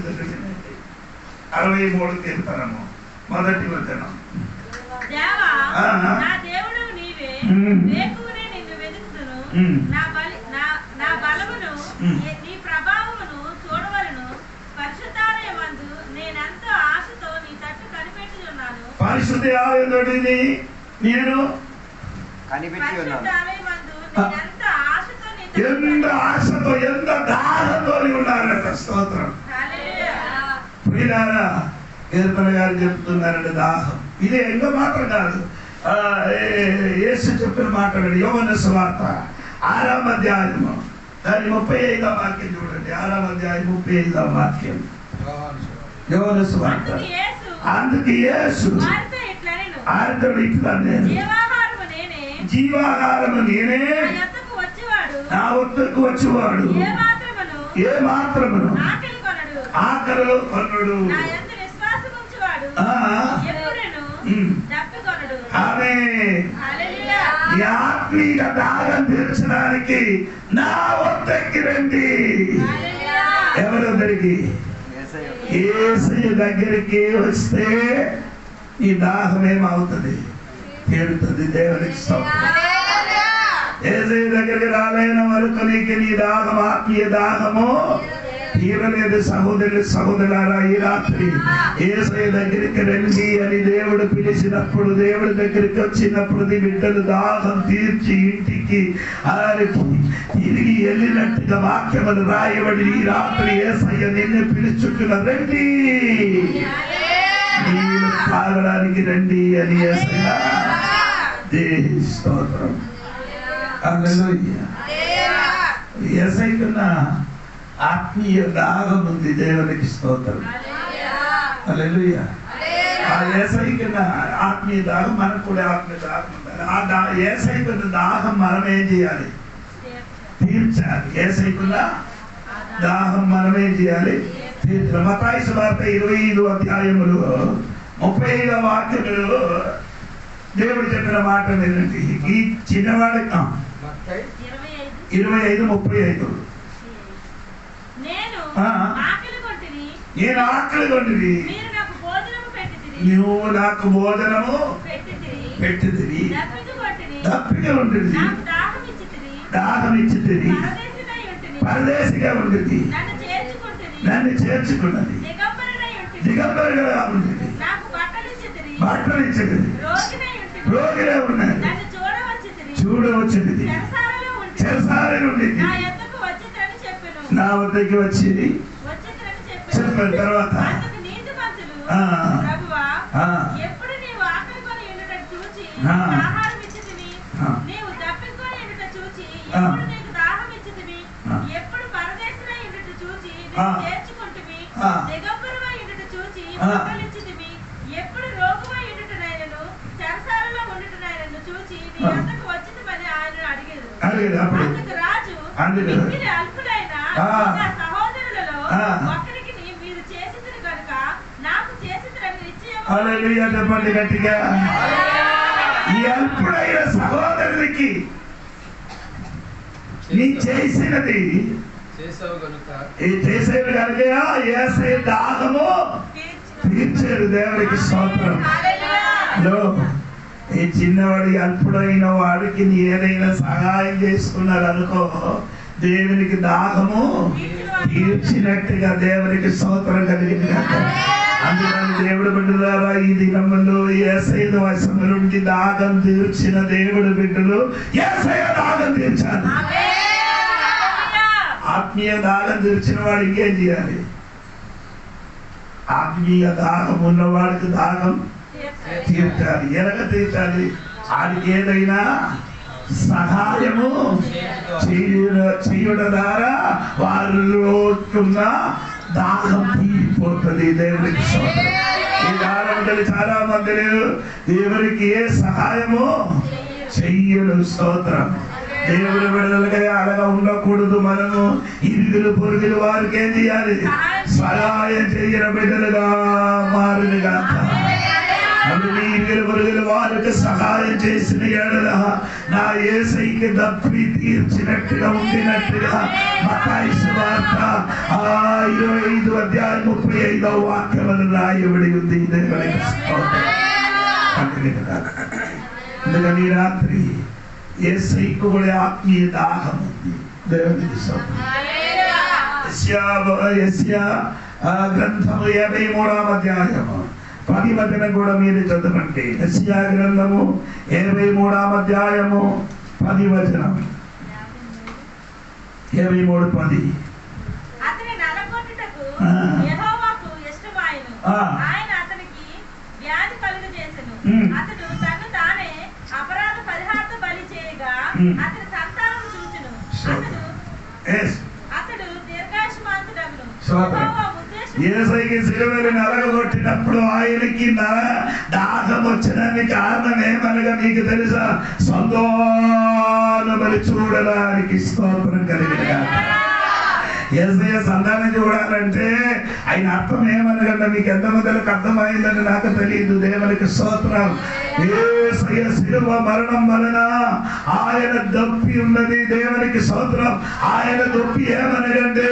63 కీర్తనము మొదటి వచనం. పరిశుద్ధ ఆలయంలోని నేను ఎంత ఆశతో ఎంత దాహంతో ఉన్నారట. స్తోత్రం. ప్రియులారా, కీర్తన గారు చెప్తున్నారంటే దాహం ఇది ఎంగ మాత్రం కాదు. యేసు చెప్పిన మాట యోహాను సువార్త 6వ అధ్యాయము దాని 35వ వాక్యం చూడండి. 6వ అధ్యాయం 35వ వాక్యం. యోహాను సువార్త. అందుకు యేసు ఆయనతో ఇట్లా నేను జీవాహారము నేనే, నా వద్దకు వచ్చేవాడు ఏ మాత్రమును ఆకలిలో కొనడు. ఆత్మీయ దాహం తీర్చడానికి నా వద్దకి రండి. ఎవరి వద్దరికి? యేసయ్య దగ్గరికి వస్తే ఈ దాహం ఏమవుతుంది? తీరుతుంది. దేవునికి స్తోత్రం. యేసయ్య దగ్గరికి రాలేని వరకు నీకు నీ దాహం, ఆత్మీయ దాహము తీరలేదు. సహోదరులు సహోదరులారా, ఈ రాత్రి యేసయ్య దగ్గరికి రండి అని దేవుడు పిలిచినప్పుడు, దేవుడి దగ్గరికి వచ్చినప్పుడు నీ బిడ్డలు దాహం తీర్చి ఇంటికి తిరిగి వెళ్ళినట్టుగా వాక్యములు రాయబడి ఈ రాత్రి యేసయ్య నిన్ను పిలుచుకున్న రండి, నీళ్ళు తాగడానికి రండి అని యేసయ్య. దేవుని స్తోత్రం. హల్లెలూయా. యేసయ్యకున్న ఆత్మీయ దాహం ఉంది. దేవునికి స్తోత్రం. హల్లెలూయా. ఆ యేసయ్యకున్న ఆత్మీయ దాహం మనకు కూడా ఆత్మీయ దాహం ఉండాలి. ఆ యేసయ్యకున్న దాహం మనం ఏం చేయాలి? తీర్చాలి. యేసయ్యకున్న దాహం మనం ఏం చేయాలి? తీర్చాలి. మత్తయి సువార్త 25వ అధ్యాయములో 35వ వాక్యములో దేవుడు చెప్పిన మాట ఏంటంటే, ఈ చిన్నవాడి 25:35 నేను ఆకలి కొంటిని, నువ్వు నాకు భోజనము పెట్టితివి, దప్పిక ఉంటుంది, దాహం ఇచ్చితివి, పరదేశిగా ఉంటుంది, నన్ను చేర్చుకున్నది, దిగంబరిగా ఉంటుంది, బట్టలు ఇచ్చినది, రోగిగా ఉన్నది, చూడవచ్చింది, చెరసాలలో ఉండేది, నా వద్దకి వచ్చి చెప్పిన తర్వాత ఎప్పుడు నీవు ఆకలి కొని ఉండుట చూచి ఆహారం ఇచ్చితివి, నీవు దప్పికొని ఉండుట చూచి ఎప్పుడు నీకు దాహం ఇచ్చితివి, ఎప్పుడు పరదేశివై ఉండుట చూచి నిన్ను చేర్చుకుంటివి, దిగంబరువై ఉండుట చూచి బట్టలు ఇచ్చితివి, ఎప్పుడు రోగువై ఉండుటనైనను చెరసాలలో ఉండుటనైనను చూచి నీ వద్దకు వచ్చితివని ఆయన అడిగెను. అందుకు రాజు, మిక్కిలి అల్పుడైన నా సహోదరులలో ఒకరికి మీరు చేసితిరి కనుక నాకు చేసితిరని నిశ్చయము. హల్లెలూయా. చెప్పండి గట్టిగా. ఈ అల్పుడైన సహోదరునికి నీ చేసినది చేసేది కనుక యేసయ్య దాహము తీర్చాడు. దేవునికి స్తోత్రం. ఈ చిన్నవాడి అల్పుడైన వాడికి నీ ఏదైనా సహాయం చేసుకున్నాడు అనుకో, దేవునికి దాహము తీర్చినట్టుగా దేవునికి స్తోత్రం కలిగింది. అందుకని దేవుడు బిడ్డలారా, ఈ దినములో యేసయ్య వశము నుండి దాహం తీర్చిన దేవుడు బిడ్డలు యేసయ్య దాహం తీర్చాలి. ఆత్మీయ దాహం తీర్చిన వాడు ఇంకేం చేయాలి? ఆత్మీయ దాహం ఉన్నవాడికి దాహం తీర్చాలి. ఎలాగ తీర్చాలి? ఆడికి ఏదైనా సహాయము చేయడం ద్వారా వారిలో ఉన్న దాహం తీరిపోతుంది. దేవునికి ఈ దాని చాలా మంది దేవునికి ఏ సహాయము చెయ్యను. స్తోత్రం. దేవుడు విడుదలగా అలాగా ఉండకూడదు. మనము ఇరుగులు పొరుగులు వారికి ఏం చేయాలి? సహాయం చెయ్యన బిడ్డలుగా మారునుగా. ఇరుగులు పొరుగులు వారికి సహాయం చేసిన ఎడల నా యేసయ్యకి దప్పి తీర్చినట్టుగా ఉండినట్టుగా మత్తయి సువార్త 25వ అధ్యాయం 35వ వాక్యములు రాయబడి ఉంది. అందుకని రాత్రి యేసయ్యకు కూడా ఆత్మీయ దాహం ఉంది. దేవునికి యెషయా గ్రంథము 23వ అధ్యాయము 10 వచనం కూడా మీరు చదవండి. యెషయా గ్రంథము 23వ అధ్యాయము 10 వచనం. 23:10. అతని నలగొట్టుటకు యెహోవాకు ఇష్టమాయెను. ఆయన అతనికి వ్యాధి కలుగజేసెను. అతడు తన్ను తానే అతని సంతానం చూచును. అతడు దీర్ఘాయుష్మాంతుడగును. యెహోవా ఉద్దేశం యేసయ్యకి సిలువని నలగొట్టినప్పుడు ఆయనకి దాహం వచ్చినని కారణం ఏమనగా మీకు తెలుసా? సంతానమని చూడడానికి స్తోత్రం కలిగిన యేసయ్య సంతానం చూడాలంటే ఆయన అర్థం ఏమనగా మీకు ఎంతమందికి అర్థమైందని నాకు తెలియదు. దేవునికి స్తోత్రం. యేసయ్య శిలువ మరణం వలన ఆయన దొప్పి ఉన్నది. దేవునికి స్తోత్రం. ఆయన దొప్పి ఏమనగంటే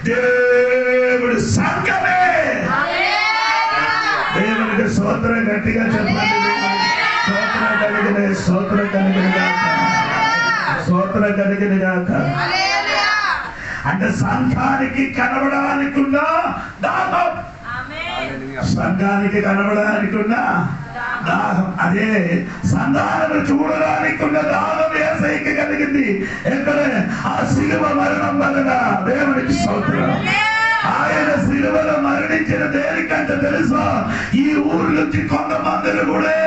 దేవుడు సంఘమే. దేవునికి స్తోత్రం గట్టిగా చెప్పండి. స్తోత్రం కలిగిన స్తోత్రం కలిగిన గాక, స్తోత్రం కలిగిన గాక. అంటే సంఘానికి కనబడానికి ఉన్న దాహం, సంఘానికి కనబడానికి ఉన్న దాహం, అదే సంఘాలను చూడడానికి ఉన్న దాహం యేసయ్యకి కలిగింది. ఎక్కడ? ఆ శిలువ మరణం వలన. దేవునికి స్తోత్రం. ఆయన శిలువలో మరణించిన దేనికంటే తెలుసా? ఈ ఊరు నుంచి కొంతమందిని కూడా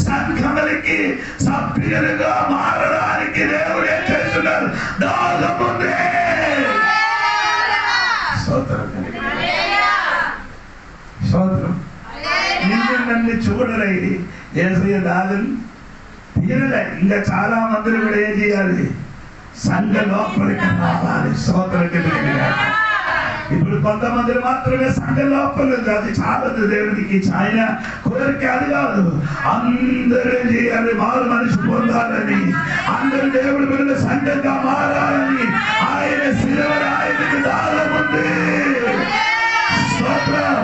సంఘములకి సభ్యులుగా మారడానికి దేవుడు ఏం చేస్తున్నారు? దాహం ఉంది. స్తోత్రం. నిన్ను నన్ను చూడలే యేసయ్య దాహం తీరలే. ఇంకా చాలా మందిని కూడా ఏం చేయాలి? సంఘ లోపలికి రావాలి. స్తోత్రం కలిగిన. ఇప్పుడు కొంతమంది మాత్రమే సంఘ లోపల, అది చాలదు దేవునికి. ఆయన కోరిక అది కాదు, అందరూ చేయాలి, మారు మనిషి పొందాలని, అందరూ దేవుడి బిడ్డలు సంఘంగా మారాలని ఆయన శిలువలో ఆయనకి దాహం ఉంది. స్తోత్రం.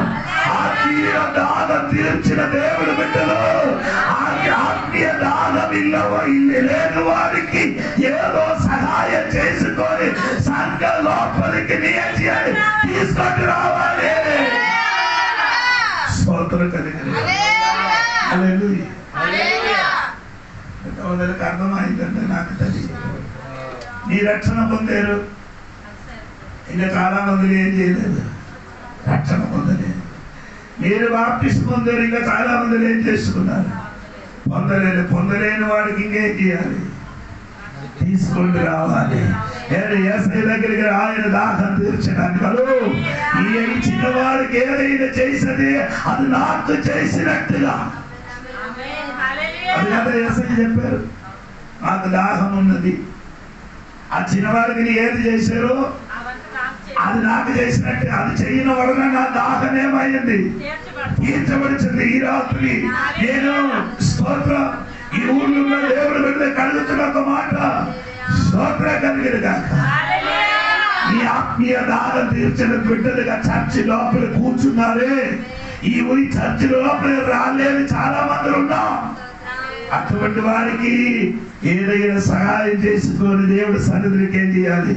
ఆత్మీయ దాహం తీర్చిన దేవుడి బిడ్డలు ఆత్మీయ దాహం లేని వారికి ఏదో సహాయం చేసుకొని సంఘ లోపలికి తీసుకొని రావాలి. స్తోత్రం కలిగింది. ఎంతమందికి అర్థమైందంటే నాకు తెలియదు. నీ రక్షణ పొందారు, ఇంకా చాలా మంది ఏం చేయలేదు, రక్షణ పొందలేదు. మీరు బాప్టిస్ట్ పొందారు, ఇంకా చాలా మంది ఏం చేసుకున్నారు, పొందలేదు. పొందలేని వాడికి ఇంకేం చేయాలి? తీసుకొని రావాలి. యేసయ్య దగ్గరికి ఆయన దాహం తీర్చడానికి. ఈ చిన్నవాడికి ఏదైనా చేసేది అది నాకు చేసినట్టుగా. అది కదా యేసయ్య చెప్పారు, నాకు దాహం ఉన్నది. ఆ చిన్నవాడికి ఏది చేశారో అది నాకు చేసినట్టు. అది చేయని వలన నా దాహం ఏమైంది? తీర్చబడుతుంది. ఈ రాత్రి నేను స్తోత్రం ఈ ఊళ్ళో దేవుడు పెడితే కలుగుతున్న ఒక మాట, స్తోత్రం కలిగిన గాక. ఈ ఆత్మీయ దాహం తీర్చిన బిడ్డలుగా చర్చి లోపల కూర్చున్నారే. ఈ ఊరి చర్చి లోపల రాలేని చాలా మంది ఉన్నాం. అటువంటి వారికి ఏదైనా సహాయం చేసుకొని దేవుడు సన్నిధికి ఏం చేయాలి?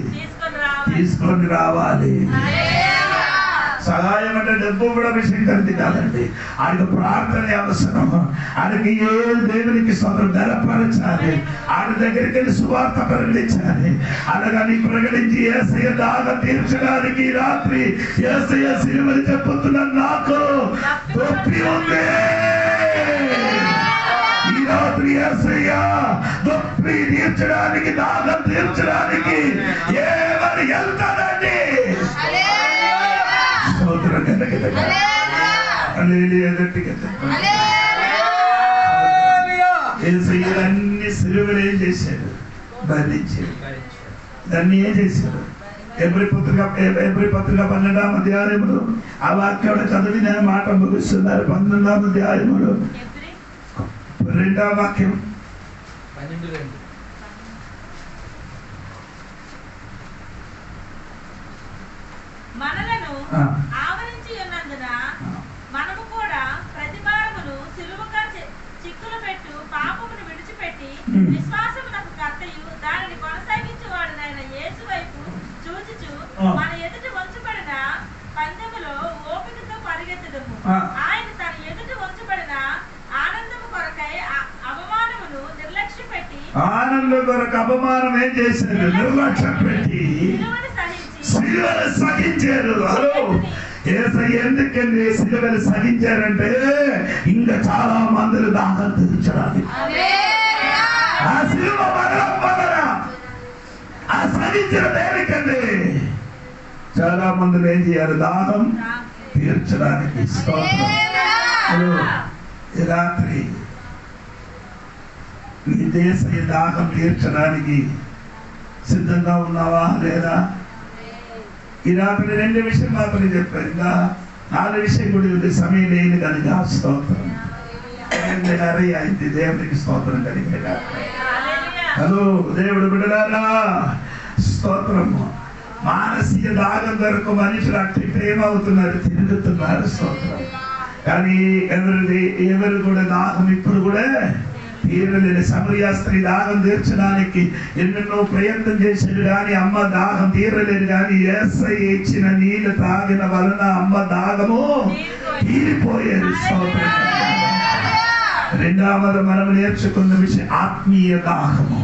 తీసుకొని రావాలి. సహాయం అంటే డబ్బు కూడా విషయం కలిగి కాదండి. ఆయనకు ప్రార్థన అవసరం. ఆయనకి ఏ దేవునికి స్వతం బలపరచాలి. ఆయన దగ్గరికి వెళ్ళి సువార్త ప్రకటించాలి. అలాగని ప్రకటించి యేసయ్య దాహం తీర్చడానికి రాత్రి యేసయ్య సిలువని చెప్పుతున్నాను, నాకు దొప్పి ఉంది. ఈ రాత్రి యేసయ్య దొప్పి తీర్చడానికి, దాహం తీర్చడానికి ఏమని వెళ్తానండి? అన్ని సిలువలు ఏం చేశాడు? బంధించాడు. దాన్ని ఏం చేశాడు? ఎబ్రీ పత్రిక 12వ అధ్యాయములు ఆ వాక్యం చదివిన మాట ముగిస్తున్నారు. 19వ అధ్యాయములు 2వ వాక్యం. మనలను ఆవరించి ఉన్నందున మనము కూడా ప్రతి భారమును సిలువగా చిక్కులు పెట్టు పాపమును విడిచిపెట్టి విశ్వాసమునకు కర్తయు దానిని కొనసాగించేవాడునైన యేసు వైపు చూచుచు మన ఎదుట వంచబడిన పందెములో ఓపికతో పరిగెత్తుదము. ఆయన తన ఎదుట వంచబడిన ఆనందము కొరకై అవమానమును నిర్లక్ష్యం పెట్టి, ఆనందం కొరకు అవమానం ఏం చేశారు? నిర్లక్ష్యం పెట్టి సిలువను సహించారు. హలో, యేసయ్య ఎందుకండి సిలువను సహించారంటే ఇంకా చాలా మందిని దాహం తీర్చడానికి. ఆ సిలువ మరణం ఆ సహించిన దేనికండి చాలా మంది ఏం చేయాలి? దాహం తీర్చడానికి. ఈ రాత్రి నీ దేశ దాహం తీర్చడానికి సిద్ధంగా ఉన్నావా లేదా? ఈ రాత్రి 2 విషయం మాత్రమే చెప్పారు, ఇంకా 4 విషయం కూడా ఉంది. సమయం లేని కనుక స్తోత్రం. 8:30 అయింది. దేవునికి స్తోత్రం కలిగిన. హలో దేవుడు బిడ్డలారా, స్తోత్రము. మానసిక దాగం కొరకు మనుషులు అట్టి ఏమవుతున్నారు? తిరుగుతున్నారు. స్తోత్రం. కానీ ఎవరు కూడా దాహం ఇప్పుడు కూడా తీరలేదు. సమరయ స్త్రీ దాహం తీర్చడానికి ఎన్నెన్నో ప్రయత్నం చేశాడు, కానీ అమ్మ దాహం తీరలేదు. కానీ యేసయ్య ఇచ్చిన నీళ్లు తాగిన వలన అమ్మ దాహము తీరిపోయేది. స్తోత్రం. రెండవది మనం నేర్చుకున్న విషయం ఆత్మీయ దాహము.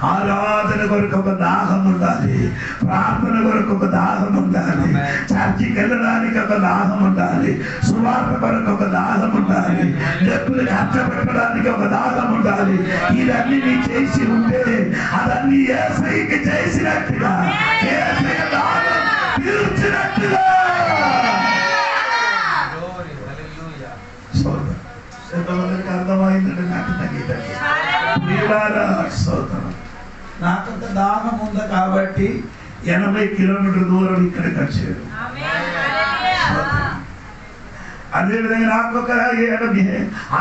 ఆరాధన కొరకు ఒక దాహం ఉండాలి, ప్రార్థన కొరకు ఒక దాహం ఉండాలి, చర్చికి వెళ్ళడానికి ఒక దాహం ఉండాలి, సువార్త కొరకు ఒక దాహం ఉండాలి, డబ్బులు ఖర్చు పెట్టడానికి ఒక దాహం ఉండాలి. ఇదన్నీ నీ చేసి ఉంటే అదన్నీ యేసయ్యకి చేసినట్టుగా, యేసయ్య దాహం తీర్చినట్టుగా. ఎంతమందికి అర్థమైందంటే నాకు తగ్గిదండి. నాకంత దాహం ఉంది కాబట్టి 80 కిలోమీటర్ దూరం ఇక్కడికి వచ్చారు. అదేవిధంగా నాకు ఒక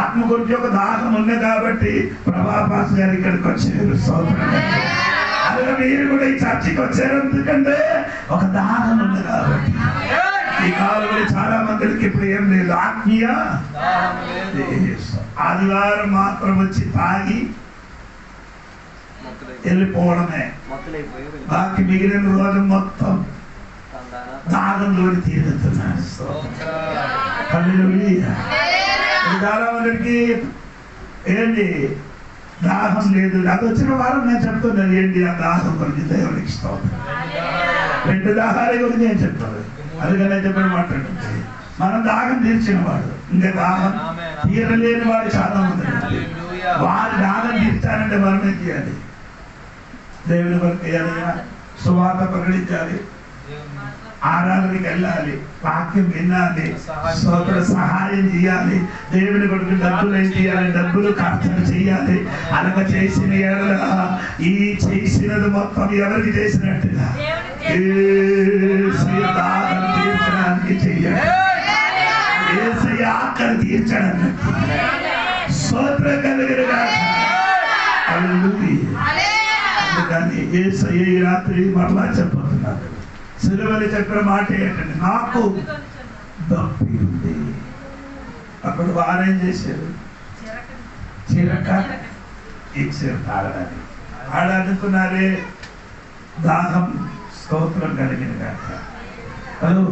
ఆత్మ గురించి ఒక దాహం ఉంది కాబట్టి ప్రభాపాస్ గారు ఇక్కడికి వచ్చారు. అదే మీరు కూడా ఈ చర్చికి వచ్చారు ఎందుకంటే ఒక దాహం ఉంది కాబట్టి. ఈ కాలంలో చాలా మందికి ఇప్పుడు ఏం లేదు, ఆత్మీయ. ఆదివారం మాత్రం వచ్చి తాగి వెళ్ళిపోవడమే, బాకి మిగిలిన రోజు మొత్తం దాహంలోని తీరుతున్నారు. చాలా మందికి ఏంటి దాహం లేదు. అది వచ్చిన వారం నేను చెప్తున్నాను ఏంటి ఆ దాహం గురించి. దేవునికి స్తోత్రం. 2 దాహాల గురించి నేను చెప్తాను, అందుకనే చెప్పిన మాట్లాడుతుంది. మనం దాహం తీర్చిన వాడు, ఇంకా దాహం తీరలేని వాడు చాలా మంది. వారు దాహం తీర్చాలంటే మనం ఏం చేయాలి? దేవుని కొరకు చేయాలి, సువార్త ప్రకటించాలి, ఆరాధనకి వెళ్ళాలి, వాక్యం వినాలి, స్తోత్ర సహాయం చేయాలి, దేవుని కొరకు డబ్బులు ఏం చేయాలి? డబ్బులు ఖర్చు చేయాలి. అలాగ చేసిన ఈ చేసినది మొత్తం ఎవరికి చేసినట్టుగా దాహం తీర్చడానికి చెయ్యాలి. యేసయ్య ఆకలి తీర్చడానికి స్తోత్రం కలిగినగా. అందుకని యేసయ్య ఈ రాత్రి మరలా చెప్పబోతున్నారు. సిలువలో చెప్పిన మాట ఏంటంటే నాకు దప్పి ఉంది. అప్పుడు వారేం చేశారు? చిరక ఇచ్చారు తాగడానికి. ఆడ అనుకున్నారే దాహం స్తోత్రం కలిగిన కాక. హలో,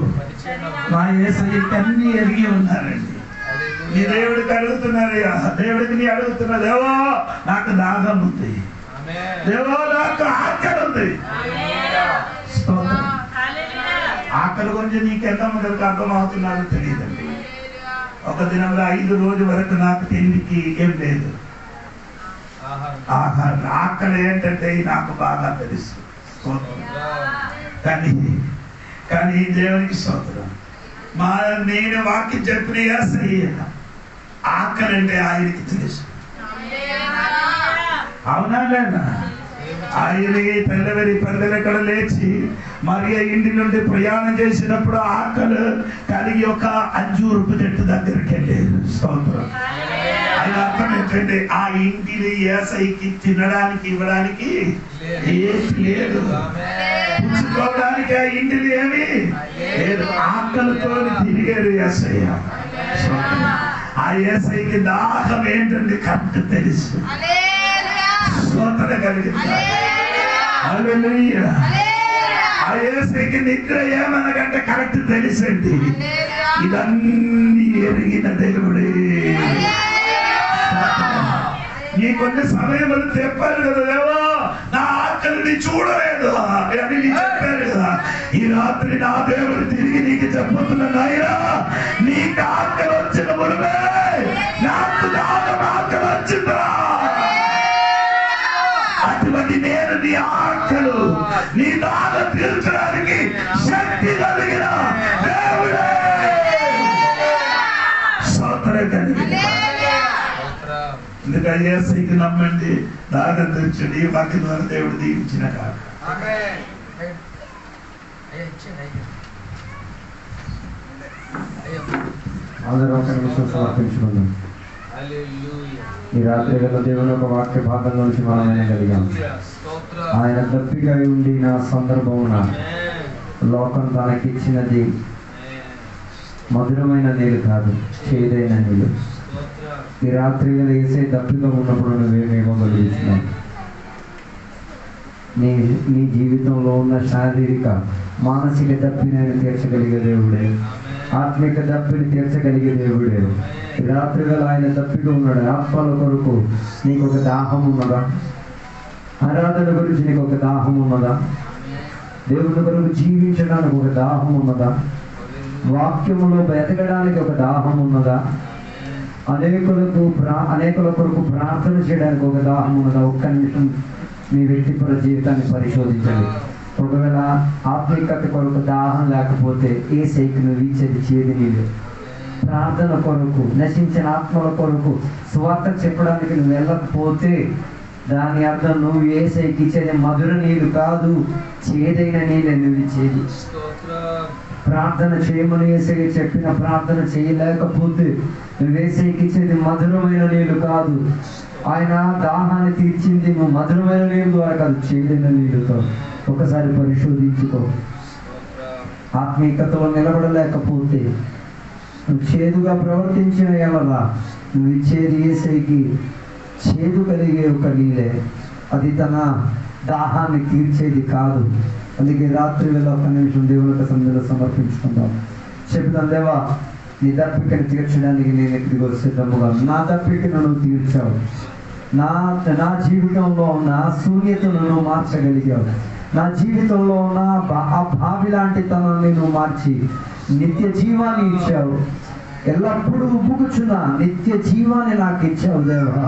మా యేసయ్యకి అన్ని ఎరిగి ఉన్నారండి. నీ దేవుడికి అడుగుతున్నారు, దేవుడికి నీ అడుగుతున్నా, దేవా నాకు దాహం ఉంది, దేవా నాకు ఆకలి ఉంది. స్తోత్రం. ఆకలి గురించి నీకెంతమందికి అర్థమవుతున్నారో తెలియదండి. ఒక దినంలో 5 రోజుల వరకు నాకు తిండికి ఏం లేదు, ఆహారం. ఆకలి ఏంటంటే నాకు బాగా తెలుసు. కానీ దేవునికి స్తోత్రం. నేను వాక్యం చెప్పిన యేసయ్య ఆకలి అంటే ఆయనకి తెలుసు. అవునా లేదా? ఆయన తెల్లవరి పల్లెలక్కడ లేచి మరియ ఇంటి నుండి ప్రయాణం చేసినప్పుడు ఆకలి కలిగి ఒక అంజూరపు చెట్టు దగ్గరికి వెళ్ళారు. స్తోత్రం. ఆయన అర్థం ఏంటంటే ఆ ఇంటిని యేసయ్యకి తినడానికి ఇవ్వడానికి ఏది లేదు, పుచ్చుకోవడానికి ఆ ఇంటిని ఏమి లేదు. ఆకలితో తిరిగారు యేసయ్య. ఆ యేసయ్యకి దాహం ఏంటంటే కరెక్ట్ తెలుసు. స్తోత్రం కలిగింది. హల్లెలూయా. ఆ యేసయ్యకి నిద్ర ఏమనగంటే కరెక్ట్ తెలుసండి. ఇదన్నీ ఎరిగిన దేవుడే. నీ కొన్ని సమయములు చెప్పారు కదా, దేవా నా ఆకలిని చూడలేదు అని నీ చెప్పారు కదా. ఈ రాత్రి నా దేవుడు తిరిగి నీకు చెప్పుతున్నా, నాయనా నీకు ఆకలి వచ్చిన మునిపే నాకు దాహం ఆకలి వచ్చిందా? అటువంటి నేను నీ ఆకలు కలిగింది. ఎందుకంటే యేసయ్యకి నమ్మండి, దానం తెచ్చండి. ఈ వాక్యం ద్వారా దేవుడు దీవించిన కాక. అందరూ ఒక నిమిషం సమర్పించుకుందాం. ఈ రాత్రి వేళ దేవుని ఒక వాక్య భాగం నుంచి మనం వినగలిగాం. ఆయన దప్పిగా ఉండి నా సందర్భమున లోకం తనకిచ్చినది మధురమైన నీళ్ళు కాదు, చేదైన నీళ్ళు. ఈ రాత్రి వేళ వేసే దప్పిగా ఉన్నప్పుడు నువ్వేమి ఇవ్వగలుగుతున్నావు? నీ జీవితంలో ఉన్న శారీరక మానసిక దప్పిని ఆయన తీర్చగలిగే దేవుడే, ఆత్మిక దప్పిని తీర్చగలిగే దేవుడే. రాత్రి వేళ ఆయన దప్పిగా ఉన్నాడు. ఆత్మల కొరకు నీకు ఒక దాహం ఉన్నదా? ఆరాధన గురించి నీకు ఒక దాహం ఉన్నదా? దేవుని కొరకు జీవించడానికి ఒక దాహం ఉన్నదా? వాక్యములో బ్రతకడానికి ఒక దాహం ఉన్నదా? అనేకుల కొరకు ప్రార్థన చేయడానికి ఒక దాహం ఉన్నదా? ఒక్క నిమిషం మీ వ్యక్తిపర జీవితాన్ని పరిశోధించండి. ఒకవేళ ఆత్మికత కొరకు దాహం లేకపోతే యేసయ్యకి నువ్వు ఇచ్చేది చేదు నీళ్ళు. ప్రార్థన కొరకు, నశించిన ఆత్మల కొరకు సువార్త చెప్పడానికి నువ్వు వెళ్ళకపోతే దాని అర్థం నువ్వు యేసయ్యకి ఇచ్చేది మధుర నీళ్ళు కాదు, చేదైన నీళ్ళే నువ్వు ఇచ్చేది. ప్రార్థన చేయమని యేసయ్య చెప్పిన ప్రార్థన చేయలేకపోతే నువ్వు యేసయ్యకి ఇచ్చేది మధురమైన నీళ్ళు కాదు. ఆయన దాహాన్ని తీర్చింది నువ్వు మధురమైన నీళ్ళు ద్వారా కాదు, చేదైన నీళ్ళతో. ఒకసారి పరిశోధించుకో. ఆత్మీయతలో నిలబడలేకపోతే నువ్వు చేదుగా ప్రవర్తించిన ఎడల నువ్వు ఇచ్చేది యేసయ్యకి చేదు కలిగే ఒక నీళ్ళే, అది తన దాహాన్ని తీర్చేది కాదు. అందుకే రాత్రి వేళ ఒక నిమిషం దేవుని సన్నిధిలో సమర్పించుకుందాం. చెప్తాం, దేవా నీ దప్పికను తీర్చడానికి నేను ఎక్కడికి సిద్ధముగా. నా దప్పికను నువ్వు తీర్చావు. నా జీవితంలో ఉన్న శూన్యతను నువ్వు మార్చగలిగావు. నా జీవితంలో ఉన్న ఆ భావి లాంటి తనాన్ని నువ్వు మార్చి నిత్య జీవాన్ని ఇచ్చావు. ఎల్లప్పుడూ ఉబ్బుకుచున్న నిత్య జీవాన్ని నాకు ఇచ్చావు దేవా.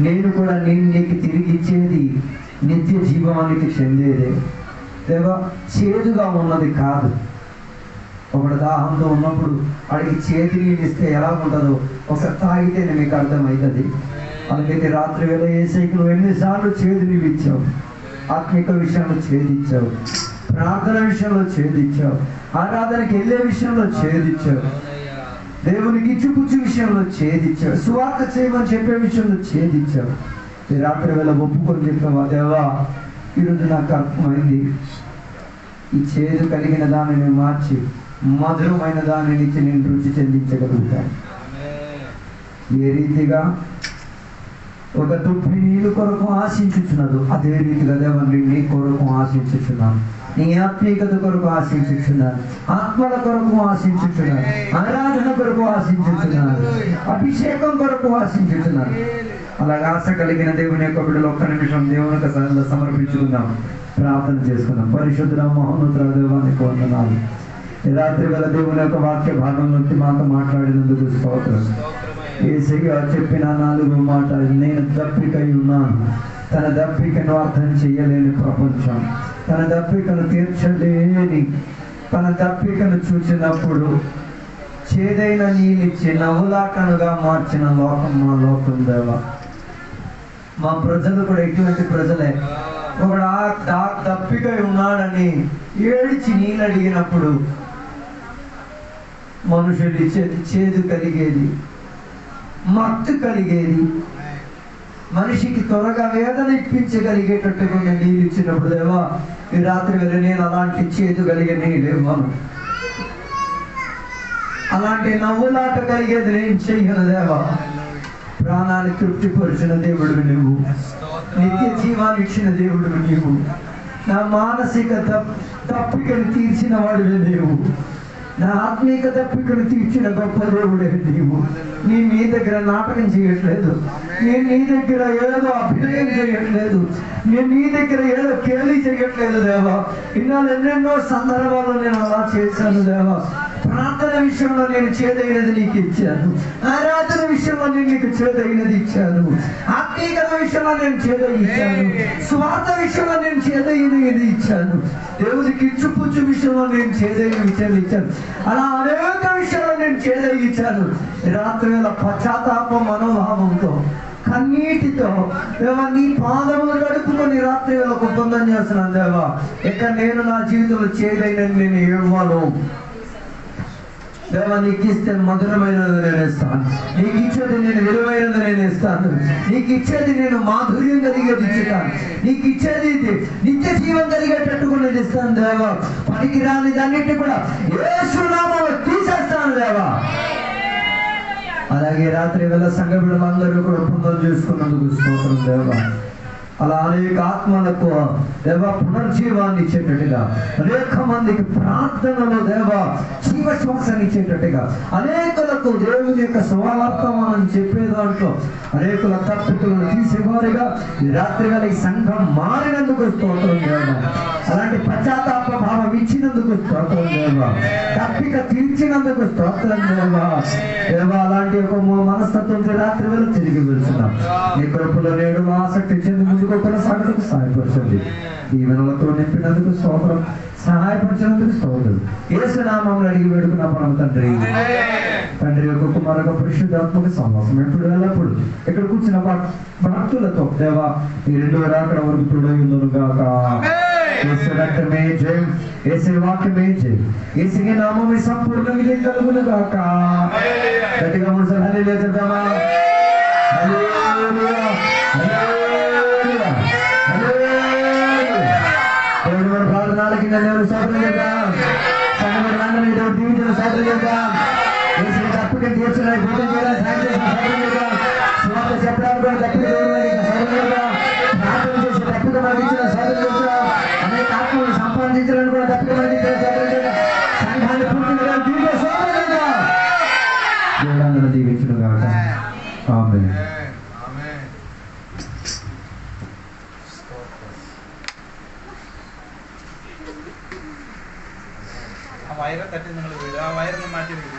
నేను కూడా నీకు తిరిగి ఇచ్చేది నిత్య జీవానికి చెందేదే దేవా. చేదుగా ఉన్నది కాదు. ఒకటి దాహంతో ఉన్నప్పుడు వాడికి చేతి నీళ్ళు ఇస్తే ఎలా ఉంటుందో ఒకసారి తాగితేనే మీకు అర్థమవుతుంది. అందుకైతే రాత్రి వేళ యేసయ్యకి నువ్వు ఎన్నిసార్లు చేదు నీళ్ళు ఇచ్చావు. ఆత్మిక విషయంలో ఛేదించావు, ప్రార్థన విషయంలో ఛేదించావు, ఆరాధనకి వెళ్ళే విషయంలో ఛేదించావు, దేవునికి ఇచ్చిపుచ్చు విషయంలో ఛేదించావు, సువార్త చేయమని చెప్పే విషయంలో ఛేదించావు. ఈ రాత్రి వేళ ఒప్పుకొని చెప్పావా, దేవా ఈరోజు నాకు అర్థమైంది, ఈ చేదు కలిగిన దానిని మార్చి మధురమైన దానిని ఇచ్చి నేను రుచి చెందించగలుగుతాను. ఏ రీతిగా ఒక దుప్పి నీళ్ళు కొరకు ఆశించుచున్నదు, అదే రీతిగా దేవని నీ కొరకు ఆశించుచున్నాను. నీ ఆత్మీయత కొరకు ఆశించుచున్నాను, ఆత్మల కొరకు ఆశించుచున్నాను, ఆరాధన కొరకు ఆశించుచున్నాను, అభిషేకం కొరకు ఆశించుచున్నాను. అలాగే ఆశ కలిగిన దేవుని యొక్క బిడ్డలు ఒక్క నిమిషం దేవునికి సమర్పించుకుందాం, ప్రార్థన చేసుకుందాం. పరిశుద్ధ మహోన్నత దేవానికి వందనాలు. ఈ రాత్రి వేళ దేవుని యొక్క వాక్య భాగం నుంచి మాతో మాట్లాడినందుకు స్తోత్రం. యేసయ్య చెప్పిన 4 మాటలు, నేను దప్పికై ఉన్నాను. తన దప్పికను అర్థం చేయలేని ప్రపంచం, తన దప్పికను తీర్చలేని, తన దప్పికను చూసినప్పుడు చేదైన నీళ్ళిచ్చి నవ్వులాటనుగా మార్చిన లోకం మా లోకం దేవా. మా ప్రజలు కూడా ఎటువంటి ప్రజలే. ఒకడు దప్పికై ఉన్నాడని ఏడిచి నీళ్ళు అడిగినప్పుడు మనుషులు ఇచ్చేది చేదు కలిగేది, మత్తు కలిగేది, మనిషికి త్వరగా వేదన ఇప్పించగలిగేటట్టుగా నీళ్ళు ఇచ్చినప్పుడు దేవా ఈ రాత్రి వేళ నేను అలాంటి చేదు కలిగే నీళ్ళు ఇవ్వను, అలాంటి నవ్వులాట కలిగేది నేను చెయ్యను దేవా. ప్రాణాన్ని తృప్తిపరిచిన దేవుడు నువ్వు, నిత్య జీవాన్ని ఇచ్చిన దేవుడు నీవు, నా మానసిక తప్పికను తీర్చిన వాడివే నీవు, నా ఆత్మీక తప్పికను తీర్చిన గొప్ప దేవుడే నీవు. నేను నీ దగ్గర నాటకం చేయట్లేదు, నేను నీ దగ్గర ఏదో అభినయం చేయట్లేదు, నేను నీ దగ్గర ఏదో కేళి చేయట్లేదు దేవా. ఇన్నాళ్ళు ఎన్నెన్నో సందర్భాల్లో నేను అలా చేశాను దేవా. ప్రార్థన విషయంలో నేను చేదైనది నీకు ఇచ్చాను, ఆరాధన విషయంలో నేను నీకు చేదైనది ఇచ్చాను, ఆత్మీయత విషయంలో నేను చేదై ఇచ్చాను, స్వార్థ విషయంలో నేను చేదైనది ఇచ్చాను, దేవునికి ఇచ్చుపుచ్చు విషయంలో నేను చేదైన విషయాలు ఇచ్చాను. అలా అనేక విషయాల్లో నేను చేదై ఇచ్చాను. రాత్రి వేళ పశ్చాత్తాప మనోభావంతో కన్నీటితో దేవా నీ పాదములు గడుపుకొని రాత్రి వేళ ఒప్పందం చేస్తున్నాను. దేవా ఇక నేను నా జీవితంలో చేదైనది నేను ఇవ్వను. దేవా నీకు ఇస్తే మధురమైనది నేను ఇస్తాను, నీకు ఇచ్చేది నేను విలువైనది నేను ఇస్తాను, నీకు ఇచ్చేది నేను మాధుర్యం కలిగేది ఇచ్చుతాను, నీకు ఇచ్చేది నిత్య జీవం కలిగేటట్టుగా నేను ఇస్తాను. దేవా పనికి రాని దాన్నింటినీ కూడా యేసు నామములో తీసేస్తాను. దేవా అలాగే రాత్రి వేళ సంఘ బిడ్డలందరూ కూడా ఒప్పందం చేసుకున్నందుకు స్తోత్రం. దేవా అలా అనేక ఆత్మలకు దేవా పునర్జీవాన్ని ఇచ్చేటట్టుగా, అనేక మందికి ప్రార్థనలో దేవా జీవశ్వాసాన్ని ఇచ్చేటట్టుగా, అనేకులకు దేవుని యొక్క సువార్తమానం చెప్పే దాంట్లో అనేకుల తప్పితులను తీసేవారుగా ఈ రాత్రి వేళ ఈ సంఘం మారినందుకు స్తోత్రం. దేవా అలాంటి పశ్చాత్తాప భావం ఇచ్చినందుకు స్తోత్రం. దేవా తప్పిక తీర్చినందుకు స్తోత్రం. దేవా దేవా అలాంటి ఒక మనస్తత్వంతో రాత్రి వేళ తిరిగి వెళ్తున్నాం. నీ కృపలో నేడు ఆసక్తి చెంది ముందుకు కొనసాగడానికి సహాయపరచండి. దీవెనలతో నింపినందుకు స్తోత్రం, సహాయపరిచినందుకు స్తోత్రం. యేసు నామములో అడిగి వేడుకున్న పరమ తండ్రి. తండ్రి యొక్క కుమారుగా పరిశుద్ధాత్మక సమాసం ఎప్పుడు వెళ్ళప్పుడు ఇక్కడ కూర్చున్న భక్తులతో దేవా ఈ 2వ రాకడ వరకు తోడైందునుగాక. యేసు రక్తమే జయం, యేసు వాక్యమే జయం, యేసుకి నామమే సంపూర్ణ విజయం కలుగునుగాక. గట్టిగా మూడుసార్లు హల్లెలూయా చెప్దామా? హల్లెలూయా హల్లెలూయా హల్లెలూయా. దేవుని మన ప్రార్థనల కింద దేవుని స్తోత్రం చేద్దాం. సంఘం రాంగనే దేవుని దీవించిన స్తోత్రం చేద్దాం. యేసు తప్పుగా తీర్చడానికి భూతం చేయడానికి సాయం చేసిన స్తోత్రం చేద్దాం. సువార్త చెప్పడానికి కూడా తప్పిక దేవునికి స్తోత్రం చేద్దాం. ప్రార్థన చేసి తప్పిక మరణించిన స్తోత్రం చేద్దాం. అనేక ఆత్మలను సంపాదించడానికి కూడా తప్పిక మరణించిన స్తోత్రం చేద్దాం. సంఘాన్ని పూర్తిగా దీవించే స్తోత్రం చేద్దాం. దేవుడందరూ దీవించును గాక. ఆమేన్. ആ വയറ് തട്ടി നിങ്ങൾ വീട്, ആ വയറിന് മാറ്റി വീട്.